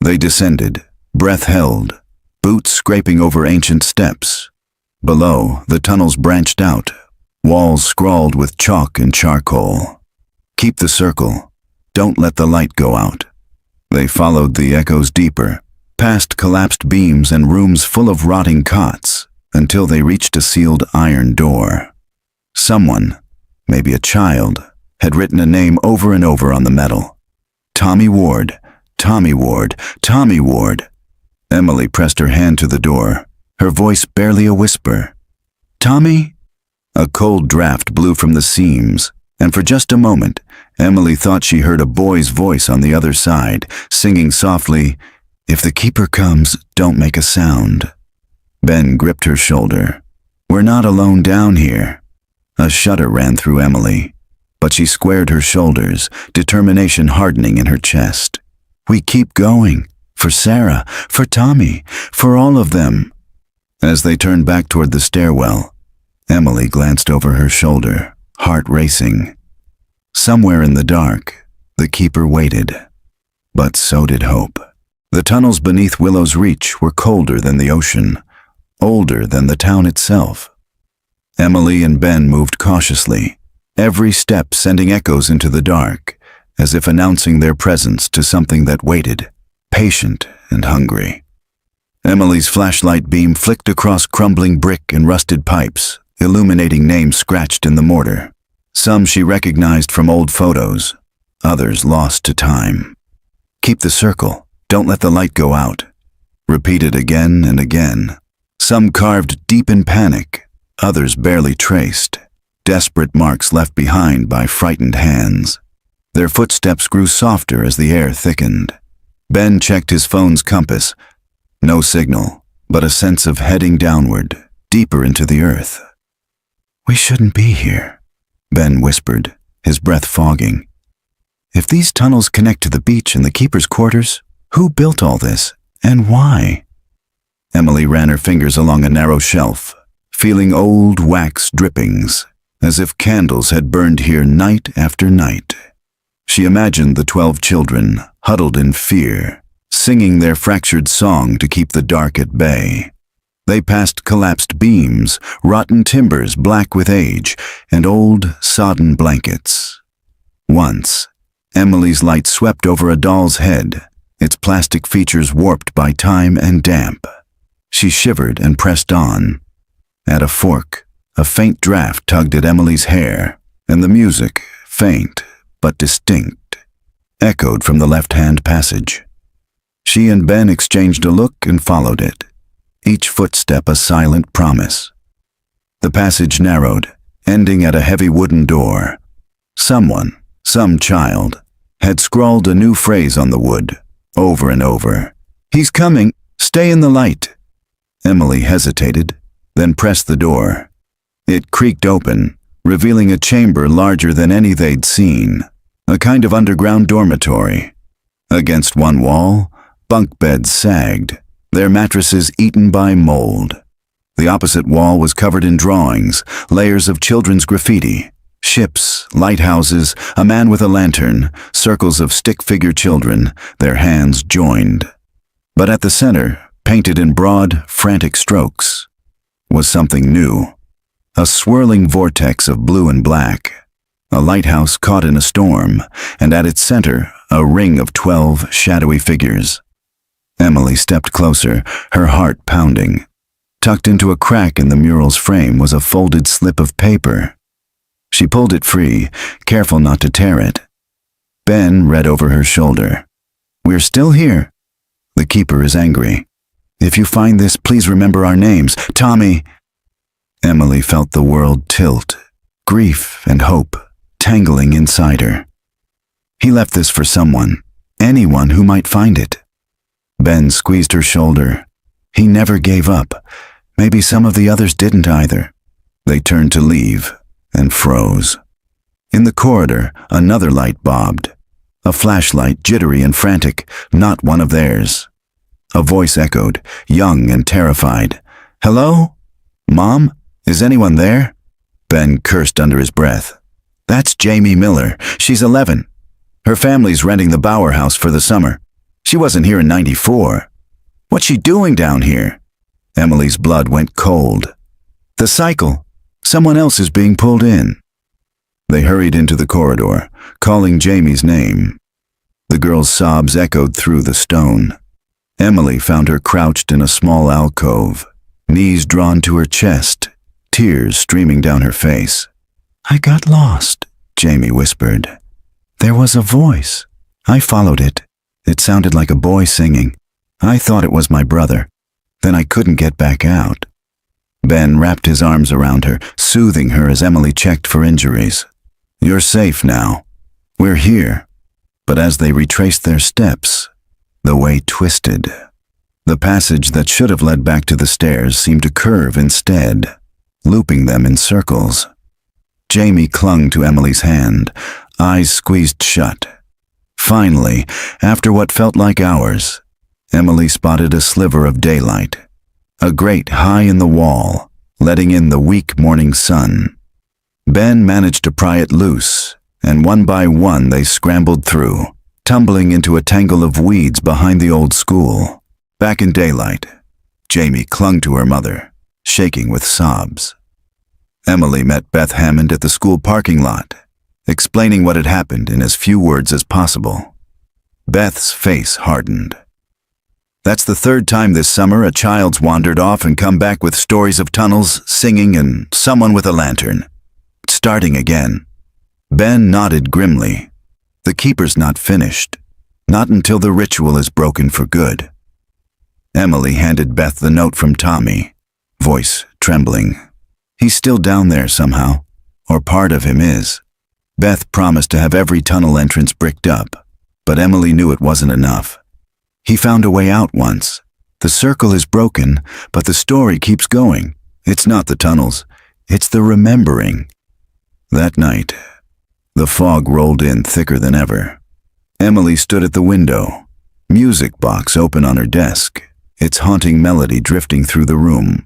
They descended, breath held, boots scraping over ancient steps. Below, the tunnels branched out, walls scrawled with chalk and charcoal. Keep the circle. Don't let the light go out. They followed the echoes deeper, past collapsed beams and rooms full of rotting cots, until they reached a sealed iron door. Someone, maybe a child, had written a name over and over on the metal. Tommy Ward, Tommy Ward, Tommy Ward. Emily pressed her hand to the door, her voice barely a whisper. Tommy? A cold draft blew from the seams, and for just a moment, Emily thought she heard a boy's voice on the other side, singing softly, "If the keeper comes, don't make a sound." Ben gripped her shoulder. "We're not alone down here." A shudder ran through Emily, but she squared her shoulders, determination hardening in her chest. "We keep going. For Sarah, for Tommy, for all of them." As they turned back toward the stairwell, Emily glanced over her shoulder, heart racing. Somewhere in the dark, the keeper waited. But so did hope. The tunnels beneath Willow's Reach were colder than the ocean, older than the town itself. Emily and Ben moved cautiously, every step sending echoes into the dark, as if announcing their presence to something that waited, patient and hungry. Emily's flashlight beam flicked across crumbling brick and rusted pipes, illuminating names scratched in the mortar. Some she recognized from old photos, others lost to time. "Keep the circle. Don't let the light go out." Repeated again and again. Some carved deep in panic, others barely traced, desperate marks left behind by frightened hands. Their footsteps grew softer as the air thickened. Ben checked his phone's compass. No signal, but a sense of heading downward, deeper into the earth. "We shouldn't be here," Ben whispered, his breath fogging. "If these tunnels connect to the beach and the keeper's quarters, who built all this, and why?" Emily ran her fingers along a narrow shelf, feeling old wax drippings, as if candles had burned here night after night. She imagined the 12 children, huddled in fear, singing their fractured song to keep the dark at bay. They passed collapsed beams, rotten timbers black with age, and old, sodden blankets. Once, Emily's light swept over a doll's head, its plastic features warped by time and damp. She shivered and pressed on. At a fork, a faint draft tugged at Emily's hair, and the music, faint but distinct, echoed from the left-hand passage. She and Ben exchanged a look and followed it, each footstep a silent promise. The passage narrowed, ending at a heavy wooden door. Someone, some child, had scrawled a new phrase on the wood, over and over. "He's coming! Stay in the light!" Emily hesitated, then pressed the door. It creaked open, revealing a chamber larger than any they'd seen, a kind of underground dormitory. Against one wall, bunk beds sagged, their mattresses eaten by mold. The opposite wall was covered in drawings, layers of children's graffiti, ships, lighthouses, a man with a lantern, circles of stick-figure children, their hands joined. But at the center, painted in broad, frantic strokes, was something new. A swirling vortex of blue and black, a lighthouse caught in a storm, and at its center, a ring of 12 shadowy figures. Emily stepped closer, her heart pounding. Tucked into a crack in the mural's frame was a folded slip of paper. She pulled it free, careful not to tear it. Ben read over her shoulder. "We're still here. The keeper is angry. If you find this, please remember our names. Tommy." Emily felt the world tilt, grief and hope tangling inside her. He left this for someone, anyone who might find it. Ben squeezed her shoulder. He never gave up. Maybe some of the others didn't either. They turned to leave and froze. In the corridor, another light bobbed. A flashlight, jittery and frantic, not one of theirs. A voice echoed, young and terrified. "Hello? Mom? Is anyone there?" Ben cursed under his breath. "That's Jamie Miller. She's 11. Her family's renting the Bauer house for the summer. She wasn't here in '94. What's she doing down here?" Emily's blood went cold. "The cycle. Someone else is being pulled in." They hurried into the corridor, calling Jamie's name. The girl's sobs echoed through the stone. Emily found her crouched in a small alcove, knees drawn to her chest, tears streaming down her face. "I got lost," Jamie whispered. "There was a voice. I followed it. It sounded like a boy singing. I thought it was my brother. Then I couldn't get back out." Ben wrapped his arms around her, soothing her as Emily checked for injuries. "You're safe now. We're here." But as they retraced their steps, the way twisted. The passage that should have led back to the stairs seemed to curve instead, looping them in circles. Jamie clung to Emily's hand, eyes squeezed shut. Finally, after what felt like hours, Emily spotted a sliver of daylight, a grate high in the wall, letting in the weak morning sun. Ben managed to pry it loose, and one by one they scrambled through, tumbling into a tangle of weeds behind the old school. Back in daylight, Jamie clung to her mother, shaking with sobs. Emily met Beth Hammond at the school parking lot, explaining what had happened in as few words as possible. Beth's face hardened. "That's the third time this summer a child's wandered off and come back with stories of tunnels, singing, and someone with a lantern. Starting again." Ben nodded grimly. "The keeper's not finished. Not until the ritual is broken for good." Emily handed Beth the note from Tommy, voice trembling. "He's still down there somehow, or part of him is." Beth promised to have every tunnel entrance bricked up, but Emily knew it wasn't enough. "He found a way out once. The circle is broken, but the story keeps going. It's not the tunnels, it's the remembering." That night, the fog rolled in thicker than ever. Emily stood at the window, music box open on her desk, its haunting melody drifting through the room.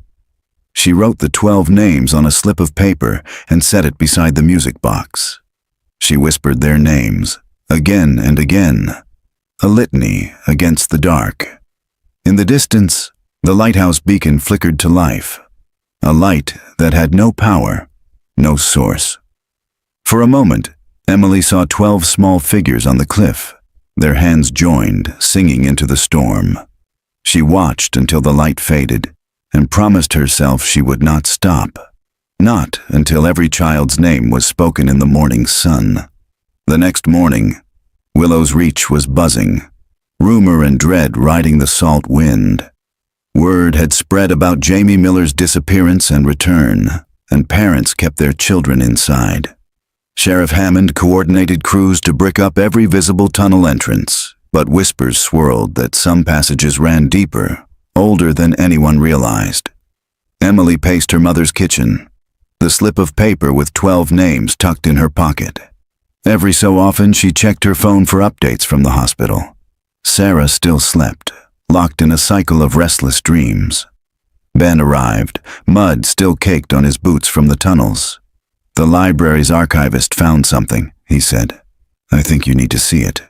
She wrote the 12 names on a slip of paper and set it beside the music box. She whispered their names, again and again, a litany against the dark. In the distance, the lighthouse beacon flickered to life, a light that had no power, no source. For a moment, Emily saw 12 small figures on the cliff, their hands joined, singing into the storm. She watched until the light faded and promised herself she would not stop. Not until every child's name was spoken in the morning sun. The next morning, Willow's Reach was buzzing, rumor and dread riding the salt wind. Word had spread about Jamie Miller's disappearance and return, and parents kept their children inside. Sheriff Hammond coordinated crews to brick up every visible tunnel entrance, but whispers swirled that some passages ran deeper, older than anyone realized. Emily paced her mother's kitchen, the slip of paper with 12 names tucked in her pocket. Every so often she checked her phone for updates from the hospital. Sarah still slept, locked in a cycle of restless dreams. Ben arrived, mud still caked on his boots from the tunnels. "The library's archivist found something," he said. "I think you need to see it."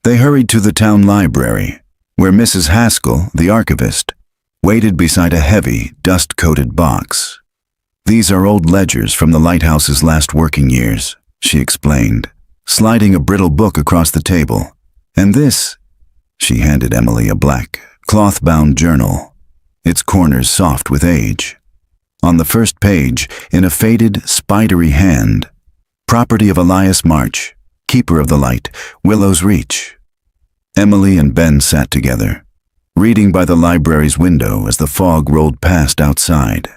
They hurried to the town library, where Mrs. Haskell, the archivist, waited beside a heavy, dust-coated box. "These are old ledgers from the Lighthouse's last working years," she explained, sliding a brittle book across the table. "And this," she handed Emily a black, cloth-bound journal, its corners soft with age. On the first page, in a faded, spidery hand, "Property of Elias March, Keeper of the Light, Willow's Reach." Emily and Ben sat together, reading by the library's window as the fog rolled past outside.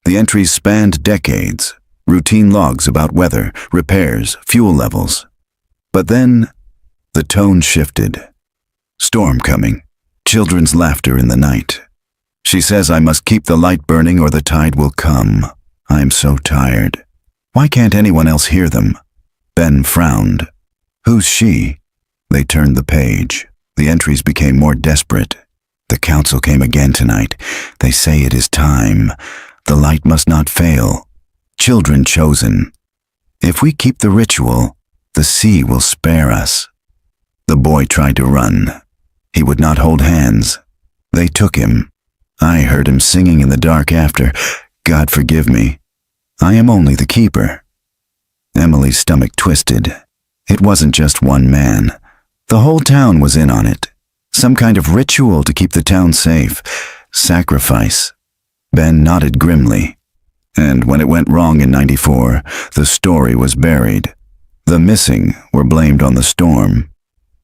The entries spanned decades, routine logs about weather, repairs, fuel levels. But then, the tone shifted. "Storm coming, children's laughter in the night. She says I must keep the light burning or the tide will come. I'm so tired. Why can't anyone else hear them? Ben frowned. Who's she? They turned the page. The entries became more desperate. The council came again tonight. They say it is time. The light must not fail. Children chosen. If we keep the ritual, the sea will spare us. The boy tried to run. He would not hold hands. They took him. I heard him singing in the dark after. God forgive me. I am only the keeper. Emily's stomach twisted. It wasn't just one man. The whole town was in on it. Some kind of ritual to keep the town safe. Sacrifice. Ben nodded grimly. And when it went wrong in '94, the story was buried. The missing were blamed on the storm.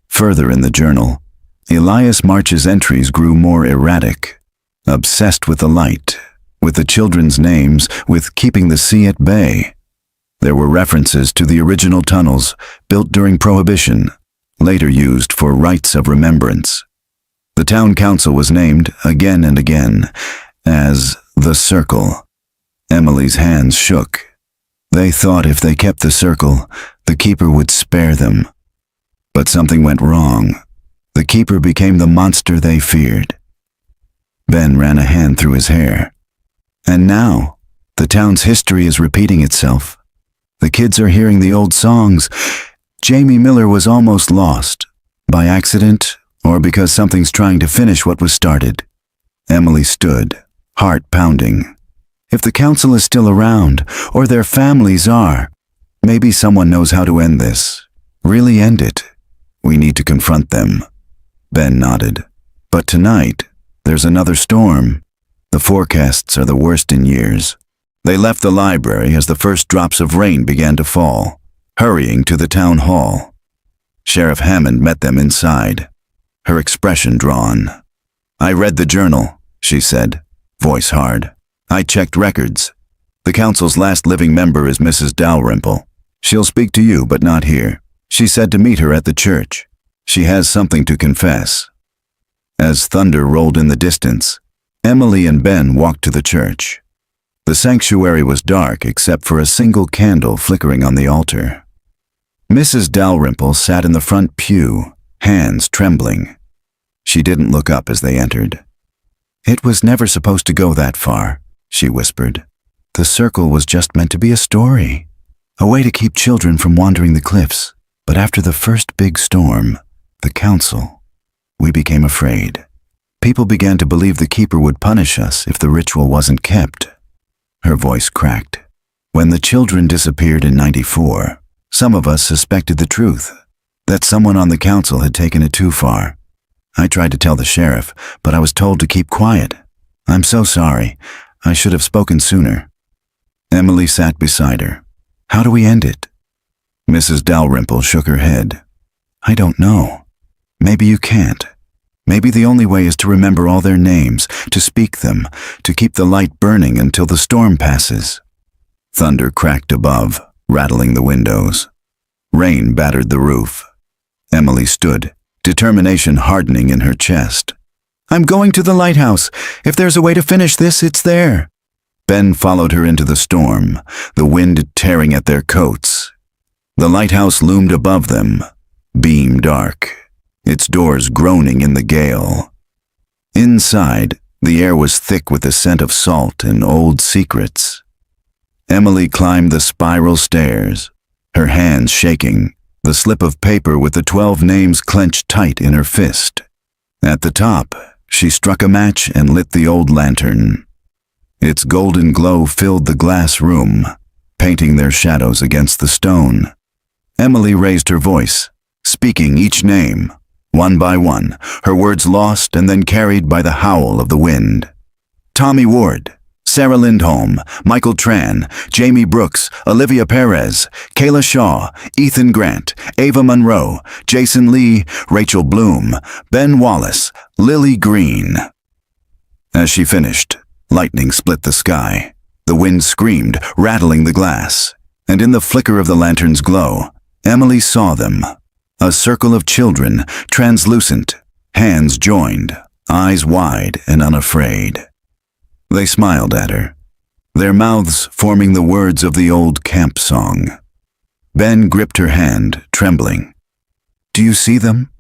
Further in the journal, Elias March's entries grew more erratic. Obsessed with the light, with the children's names, with keeping the sea at bay. There were references to the original tunnels built during Prohibition, later used for rites of remembrance. The town council was named again and again as the Circle. Emily's hands shook. They thought if they kept the circle, the keeper would spare them. But something went wrong. The keeper became the monster they feared. Ben ran a hand through his hair. And now, the town's history is repeating itself. The kids are hearing the old songs. Jamie Miller was almost lost, by accident or because something's trying to finish what was started. Emily stood, heart pounding. If the council is still around, or their families are, maybe someone knows how to end this. Really end it. We need to confront them. Ben nodded. But tonight, there's another storm. The forecasts are the worst in years. They left the library as the first drops of rain began to fall, hurrying to the town hall. Sheriff Hammond met them inside, her expression drawn. I read the journal, she said, voice hard. I checked records. The council's last living member is Mrs. Dalrymple. She'll speak to you, but not here. She said to meet her at the church. She has something to confess. As thunder rolled in the distance, Emily and Ben walked to the church. The sanctuary was dark except for a single candle flickering on the altar. Mrs. Dalrymple sat in the front pew, hands trembling. She didn't look up as they entered. It was never supposed to go that far, she whispered. The circle was just meant to be a story, a way to keep children from wandering the cliffs. But after the first big storm, the council, we became afraid. People began to believe the keeper would punish us if the ritual wasn't kept. Her voice cracked. When the children disappeared in '94, some of us suspected the truth, that someone on the council had taken it too far. I tried to tell the sheriff, but I was told to keep quiet. I'm so sorry. I should have spoken sooner. Emily sat beside her. How do we end it? Mrs. Dalrymple shook her head. I don't know. Maybe you can't. Maybe the only way is to remember all their names, to speak them, to keep the light burning until the storm passes. Thunder cracked above, rattling the windows. Rain battered the roof. Emily stood, determination hardening in her chest. I'm going to the lighthouse. If there's a way to finish this, it's there. Ben followed her into the storm, the wind tearing at their coats. The lighthouse loomed above them, beam dark, its doors groaning in the gale. Inside, the air was thick with the scent of salt and old secrets. Emily climbed the spiral stairs, her hands shaking, the slip of paper with the 12 names clenched tight in her fist. At the top, she struck a match and lit the old lantern. Its golden glow filled the glass room, painting their shadows against the stone. Emily raised her voice, speaking each name, one by one, her words lost and then carried by the howl of the wind. Tommy Ward, Sarah Lindholm, Michael Tran, Jamie Brooks, Olivia Perez, Kayla Shaw, Ethan Grant, Ava Monroe, Jason Lee, Rachel Bloom, Ben Wallace, Lily Green. As she finished, lightning split the sky. The wind screamed, rattling the glass. And in the flicker of the lantern's glow, Emily saw them. A circle of children, translucent, hands joined, eyes wide and unafraid. They smiled at her, their mouths forming the words of the old camp song. Ben gripped her hand, trembling. "Do you see them?"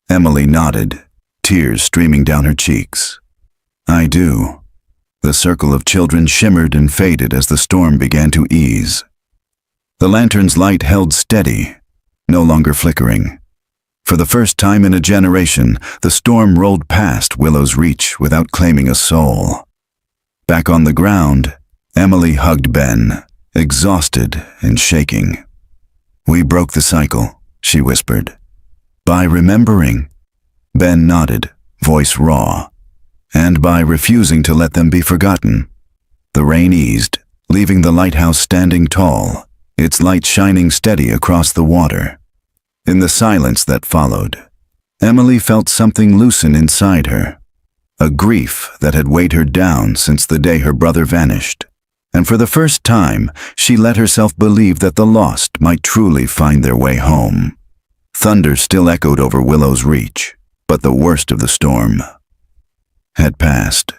Emily nodded, tears streaming down her cheeks. "I do." The circle of children shimmered and faded as the storm began to ease. The lantern's light held steady, no longer flickering. For the first time in a generation, the storm rolled past Willow's Reach without claiming a soul. Back on the ground, Emily hugged Ben, exhausted and shaking. "We broke the cycle," she whispered. "By remembering." Ben nodded, voice raw. "And by refusing to let them be forgotten." The rain eased, leaving the lighthouse standing tall, its light shining steady across the water. In the silence that followed, Emily felt something loosen inside her, a grief that had weighed her down since the day her brother vanished. And for the first time, she let herself believe that the lost might truly find their way home. Thunder still echoed over Willow's Reach, but the worst of the storm had passed.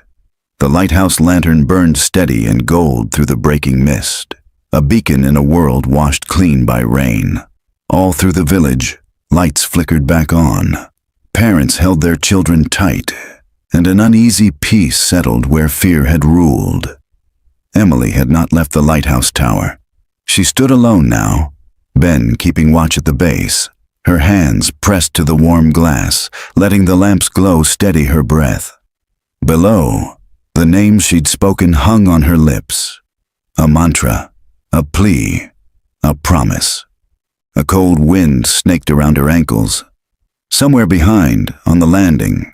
The lighthouse lantern burned steady and gold through the breaking mist, a beacon in a world washed clean by rain. All through the village, lights flickered back on. Parents held their children tight, and an uneasy peace settled where fear had ruled. Emily had not left the lighthouse tower. She stood alone now, Ben keeping watch at the base, her hands pressed to the warm glass, letting the lamp's glow steady her breath. Below, the names she'd spoken hung on her lips. A mantra, a plea, a promise. A cold wind snaked around her ankles. Somewhere behind, on the landing,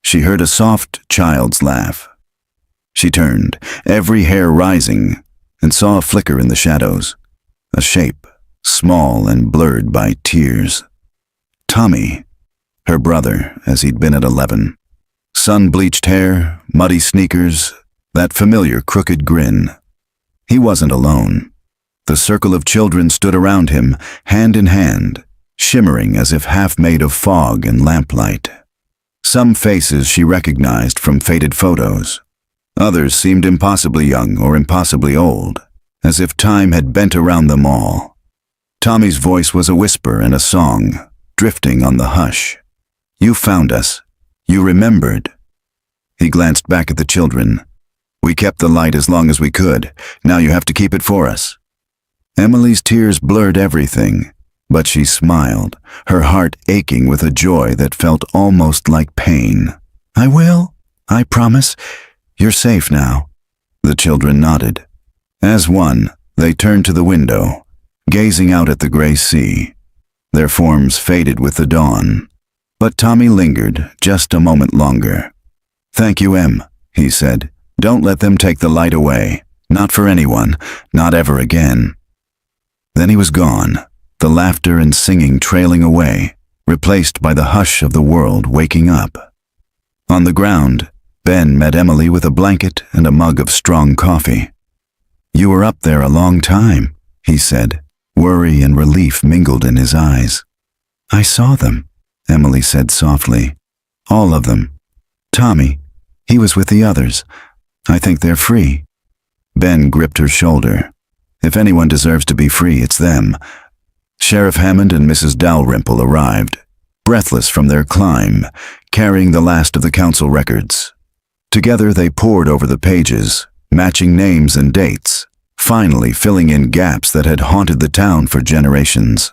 she heard a soft child's laugh. She turned, every hair rising, and saw a flicker in the shadows, a shape, small and blurred by tears. Tommy, her brother, as he'd been at 11. Sun-bleached hair, muddy sneakers, that familiar crooked grin. He wasn't alone. The circle of children stood around him, hand in hand, shimmering as if half made of fog and lamplight. Some faces she recognized from faded photos. Others seemed impossibly young or impossibly old, as if time had bent around them all. Tommy's voice was a whisper and a song, drifting on the hush. "You found us. You remembered." He glanced back at the children. "We kept the light as long as we could. Now you have to keep it for us." Emily's tears blurred everything, but she smiled, her heart aching with a joy that felt almost like pain. "I will. I promise. You're safe now." The children nodded. As one, they turned to the window, gazing out at the gray sea. Their forms faded with the dawn. But Tommy lingered just a moment longer. "Thank you, Em," he said. "Don't let them take the light away. Not for anyone. Not ever again." Then he was gone, the laughter and singing trailing away, replaced by the hush of the world waking up. On the ground, Ben met Emily with a blanket and a mug of strong coffee. "You were up there a long time," he said, worry and relief mingled in his eyes. "I saw them," Emily said softly. "All of them. Tommy, he was with the others. I think they're free." Ben gripped her shoulder. "If anyone deserves to be free, it's them." Sheriff Hammond and Mrs. Dalrymple arrived, breathless from their climb, carrying the last of the council records. Together they pored over the pages, matching names and dates, finally filling in gaps that had haunted the town for generations.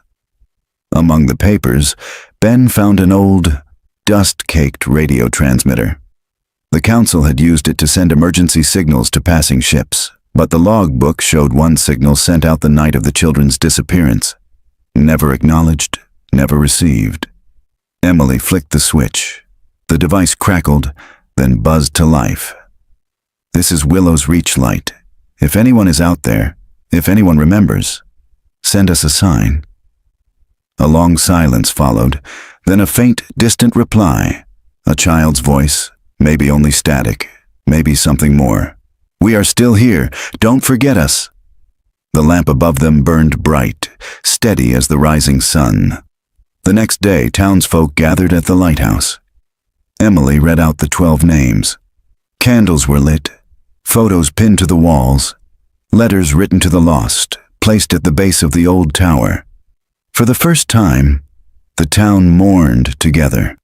Among the papers, Ben found an old, dust-caked radio transmitter. The council had used it to send emergency signals to passing ships, but the logbook showed one signal sent out the night of the children's disappearance. Never acknowledged, never received. Emily flicked the switch. The device crackled, then buzzed to life. "This is Willow's Reach light. If anyone is out there, if anyone remembers, send us a sign." A long silence followed, then a faint, distant reply. A child's voice, maybe only static, maybe something more. "We are still here. Don't forget us." The lamp above them burned bright, steady as the rising sun. The next day, townsfolk gathered at the lighthouse. Emily read out the 12 names. Candles were lit, photos pinned to the walls, letters written to the lost, placed at the base of the old tower. For the first time, the town mourned together,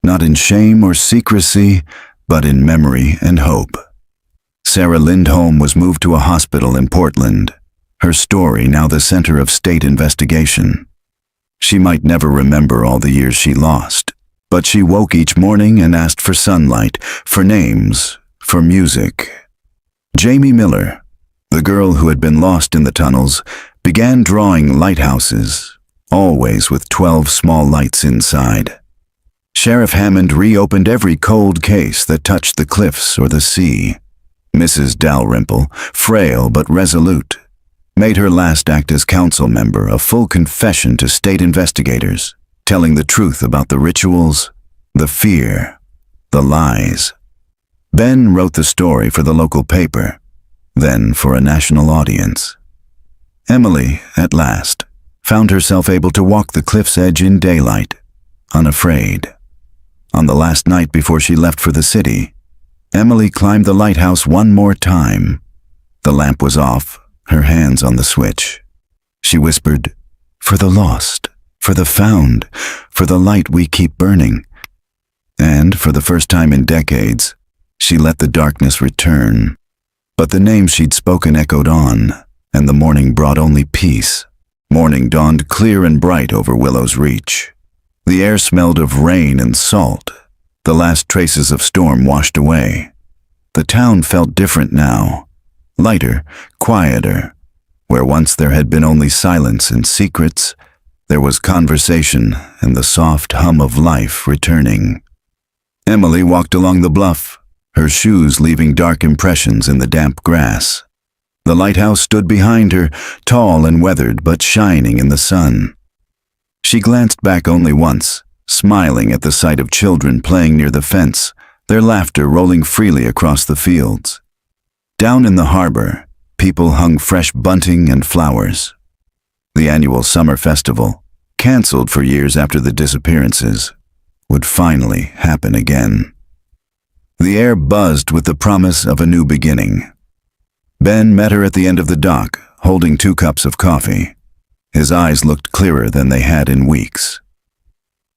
not in shame or secrecy, but in memory and hope. Sarah Lindholm was moved to a hospital in Portland, her story now the center of state investigation. She might never remember all the years she lost, but she woke each morning and asked for sunlight, for names, for music. Jamie Miller, the girl who had been lost in the tunnels, began drawing lighthouses, always with 12 small lights inside. Sheriff Hammond reopened every cold case that touched the cliffs or the sea. Mrs. Dalrymple, frail but resolute, made her last act as council member a full confession to state investigators, telling the truth about the rituals, the fear, the lies. Ben wrote the story for the local paper, then for a national audience. Emily, at last, found herself able to walk the cliff's edge in daylight, unafraid. On the last night before she left for the city, Emily climbed the lighthouse one more time. The lamp was off, her hands on the switch. She whispered, "For the lost, for the found, for the light we keep burning." And for the first time in decades, she let the darkness return. But the names she'd spoken echoed on, and the morning brought only peace. Morning dawned clear and bright over Willow's Reach. The air smelled of rain and salt. The last traces of storm washed away. The town felt different now, lighter, quieter. Where once there had been only silence and secrets, there was conversation and the soft hum of life returning. Emily walked along the bluff, her shoes leaving dark impressions in the damp grass. The lighthouse stood behind her, tall and weathered but shining in the sun. She glanced back only once, smiling at the sight of children playing near the fence, their laughter rolling freely across the fields. Down in the harbor, people hung fresh bunting and flowers. The annual summer festival, canceled for years after the disappearances, would finally happen again. The air buzzed with the promise of a new beginning. Ben met her at the end of the dock, holding 2 cups of coffee. His eyes looked clearer than they had in weeks.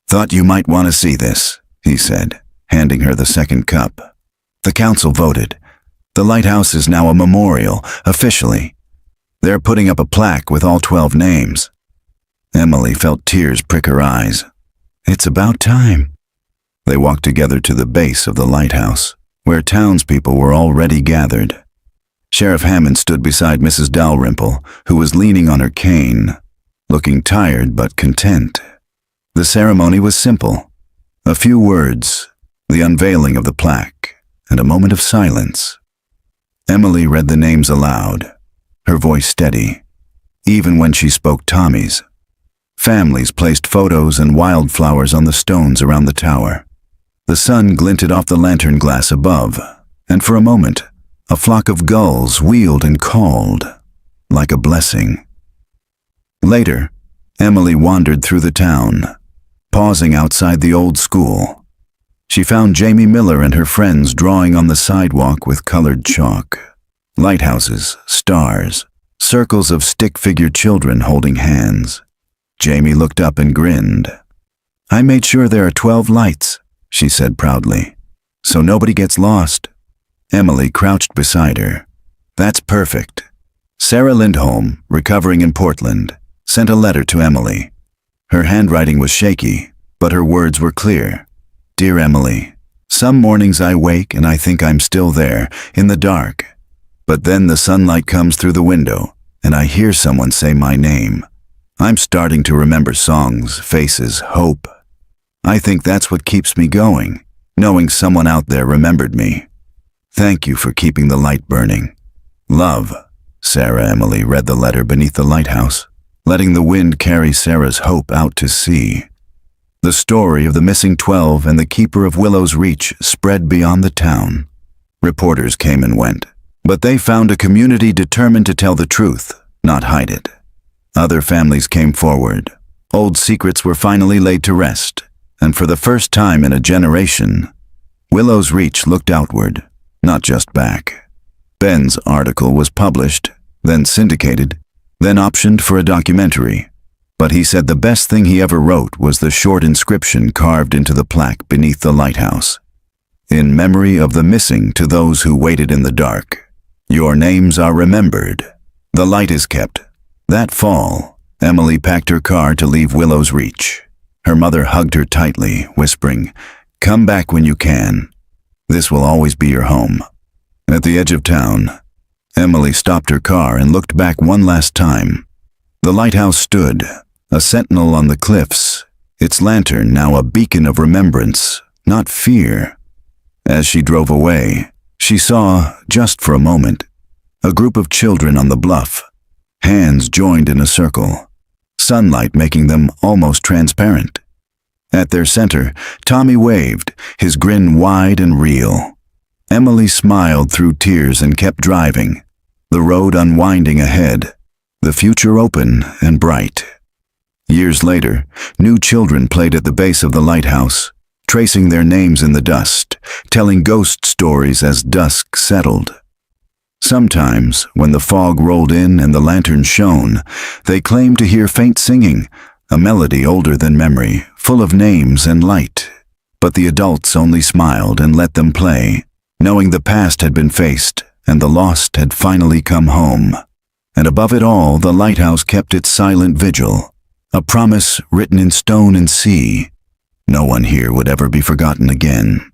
"Thought you might want to see this," he said, handing her the second cup. "The council voted. The lighthouse is now a memorial, officially. They're putting up a plaque with all 12 names." Emily felt tears prick her eyes. "It's about time." They walked together to the base of the lighthouse, where townspeople were already gathered. Sheriff Hammond stood beside Mrs. Dalrymple, who was leaning on her cane, looking tired but content. The ceremony was simple. A few words, the unveiling of the plaque, and a moment of silence. Emily read the names aloud, her voice steady, even when she spoke Tommy's. Families placed photos and wildflowers on the stones around the tower. The sun glinted off the lantern glass above, and for a moment, a flock of gulls wheeled and called, like a blessing. Later, Emily wandered through the town, pausing outside the old school. She found Jamie Miller and her friends drawing on the sidewalk with colored chalk. Lighthouses, stars, circles of stick-figure children holding hands. Jamie looked up and grinned. "I made sure there are 12 lights," she said proudly, "so nobody gets lost." Emily crouched beside her. "That's perfect." Sarah Lindholm, recovering in Portland, sent a letter to Emily. Her handwriting was shaky, but her words were clear. "Dear Emily, some mornings I wake and I think I'm still there, in the dark. But then the sunlight comes through the window, and I hear someone say my name. I'm starting to remember songs, faces, hope. I think that's what keeps me going, knowing someone out there remembered me. Thank you for keeping the light burning. Love." Sarah Emily read the letter beneath the lighthouse, letting the wind carry Sarah's hope out to sea. The story of the missing 12 and the keeper of Willow's Reach spread beyond the town. Reporters came and went, but they found a community determined to tell the truth, not hide it. Other families came forward. Old secrets were finally laid to rest, and for the first time in a generation, Willow's Reach looked outward, not just back. Ben's article was published, then syndicated, then optioned for a documentary. But he said the best thing he ever wrote was the short inscription carved into the plaque beneath the lighthouse. In memory of the missing to those who waited in the dark. Your names are remembered. The light is kept. That fall, Emily packed her car to leave Willow's Reach. Her mother hugged her tightly, whispering, "Come back when you can. This will always be your home." At the edge of town, Emily stopped her car and looked back one last time. The lighthouse stood, a sentinel on the cliffs, its lantern now a beacon of remembrance, not fear. As she drove away, she saw, just for a moment, a group of children on the bluff, hands joined in a circle, sunlight making them almost transparent. At their center, Tommy waved, his grin wide and real. Emily smiled through tears and kept driving, the road unwinding ahead, the future open and bright. Years later, new children played at the base of the lighthouse, tracing their names in the dust, telling ghost stories as dusk settled. Sometimes, when the fog rolled in and the lantern shone, they claimed to hear faint singing, a melody older than memory, full of names and light. But the adults only smiled and let them play, knowing the past had been faced and the lost had finally come home. And above it all, the lighthouse kept its silent vigil, a promise written in stone and sea. No one here would ever be forgotten again.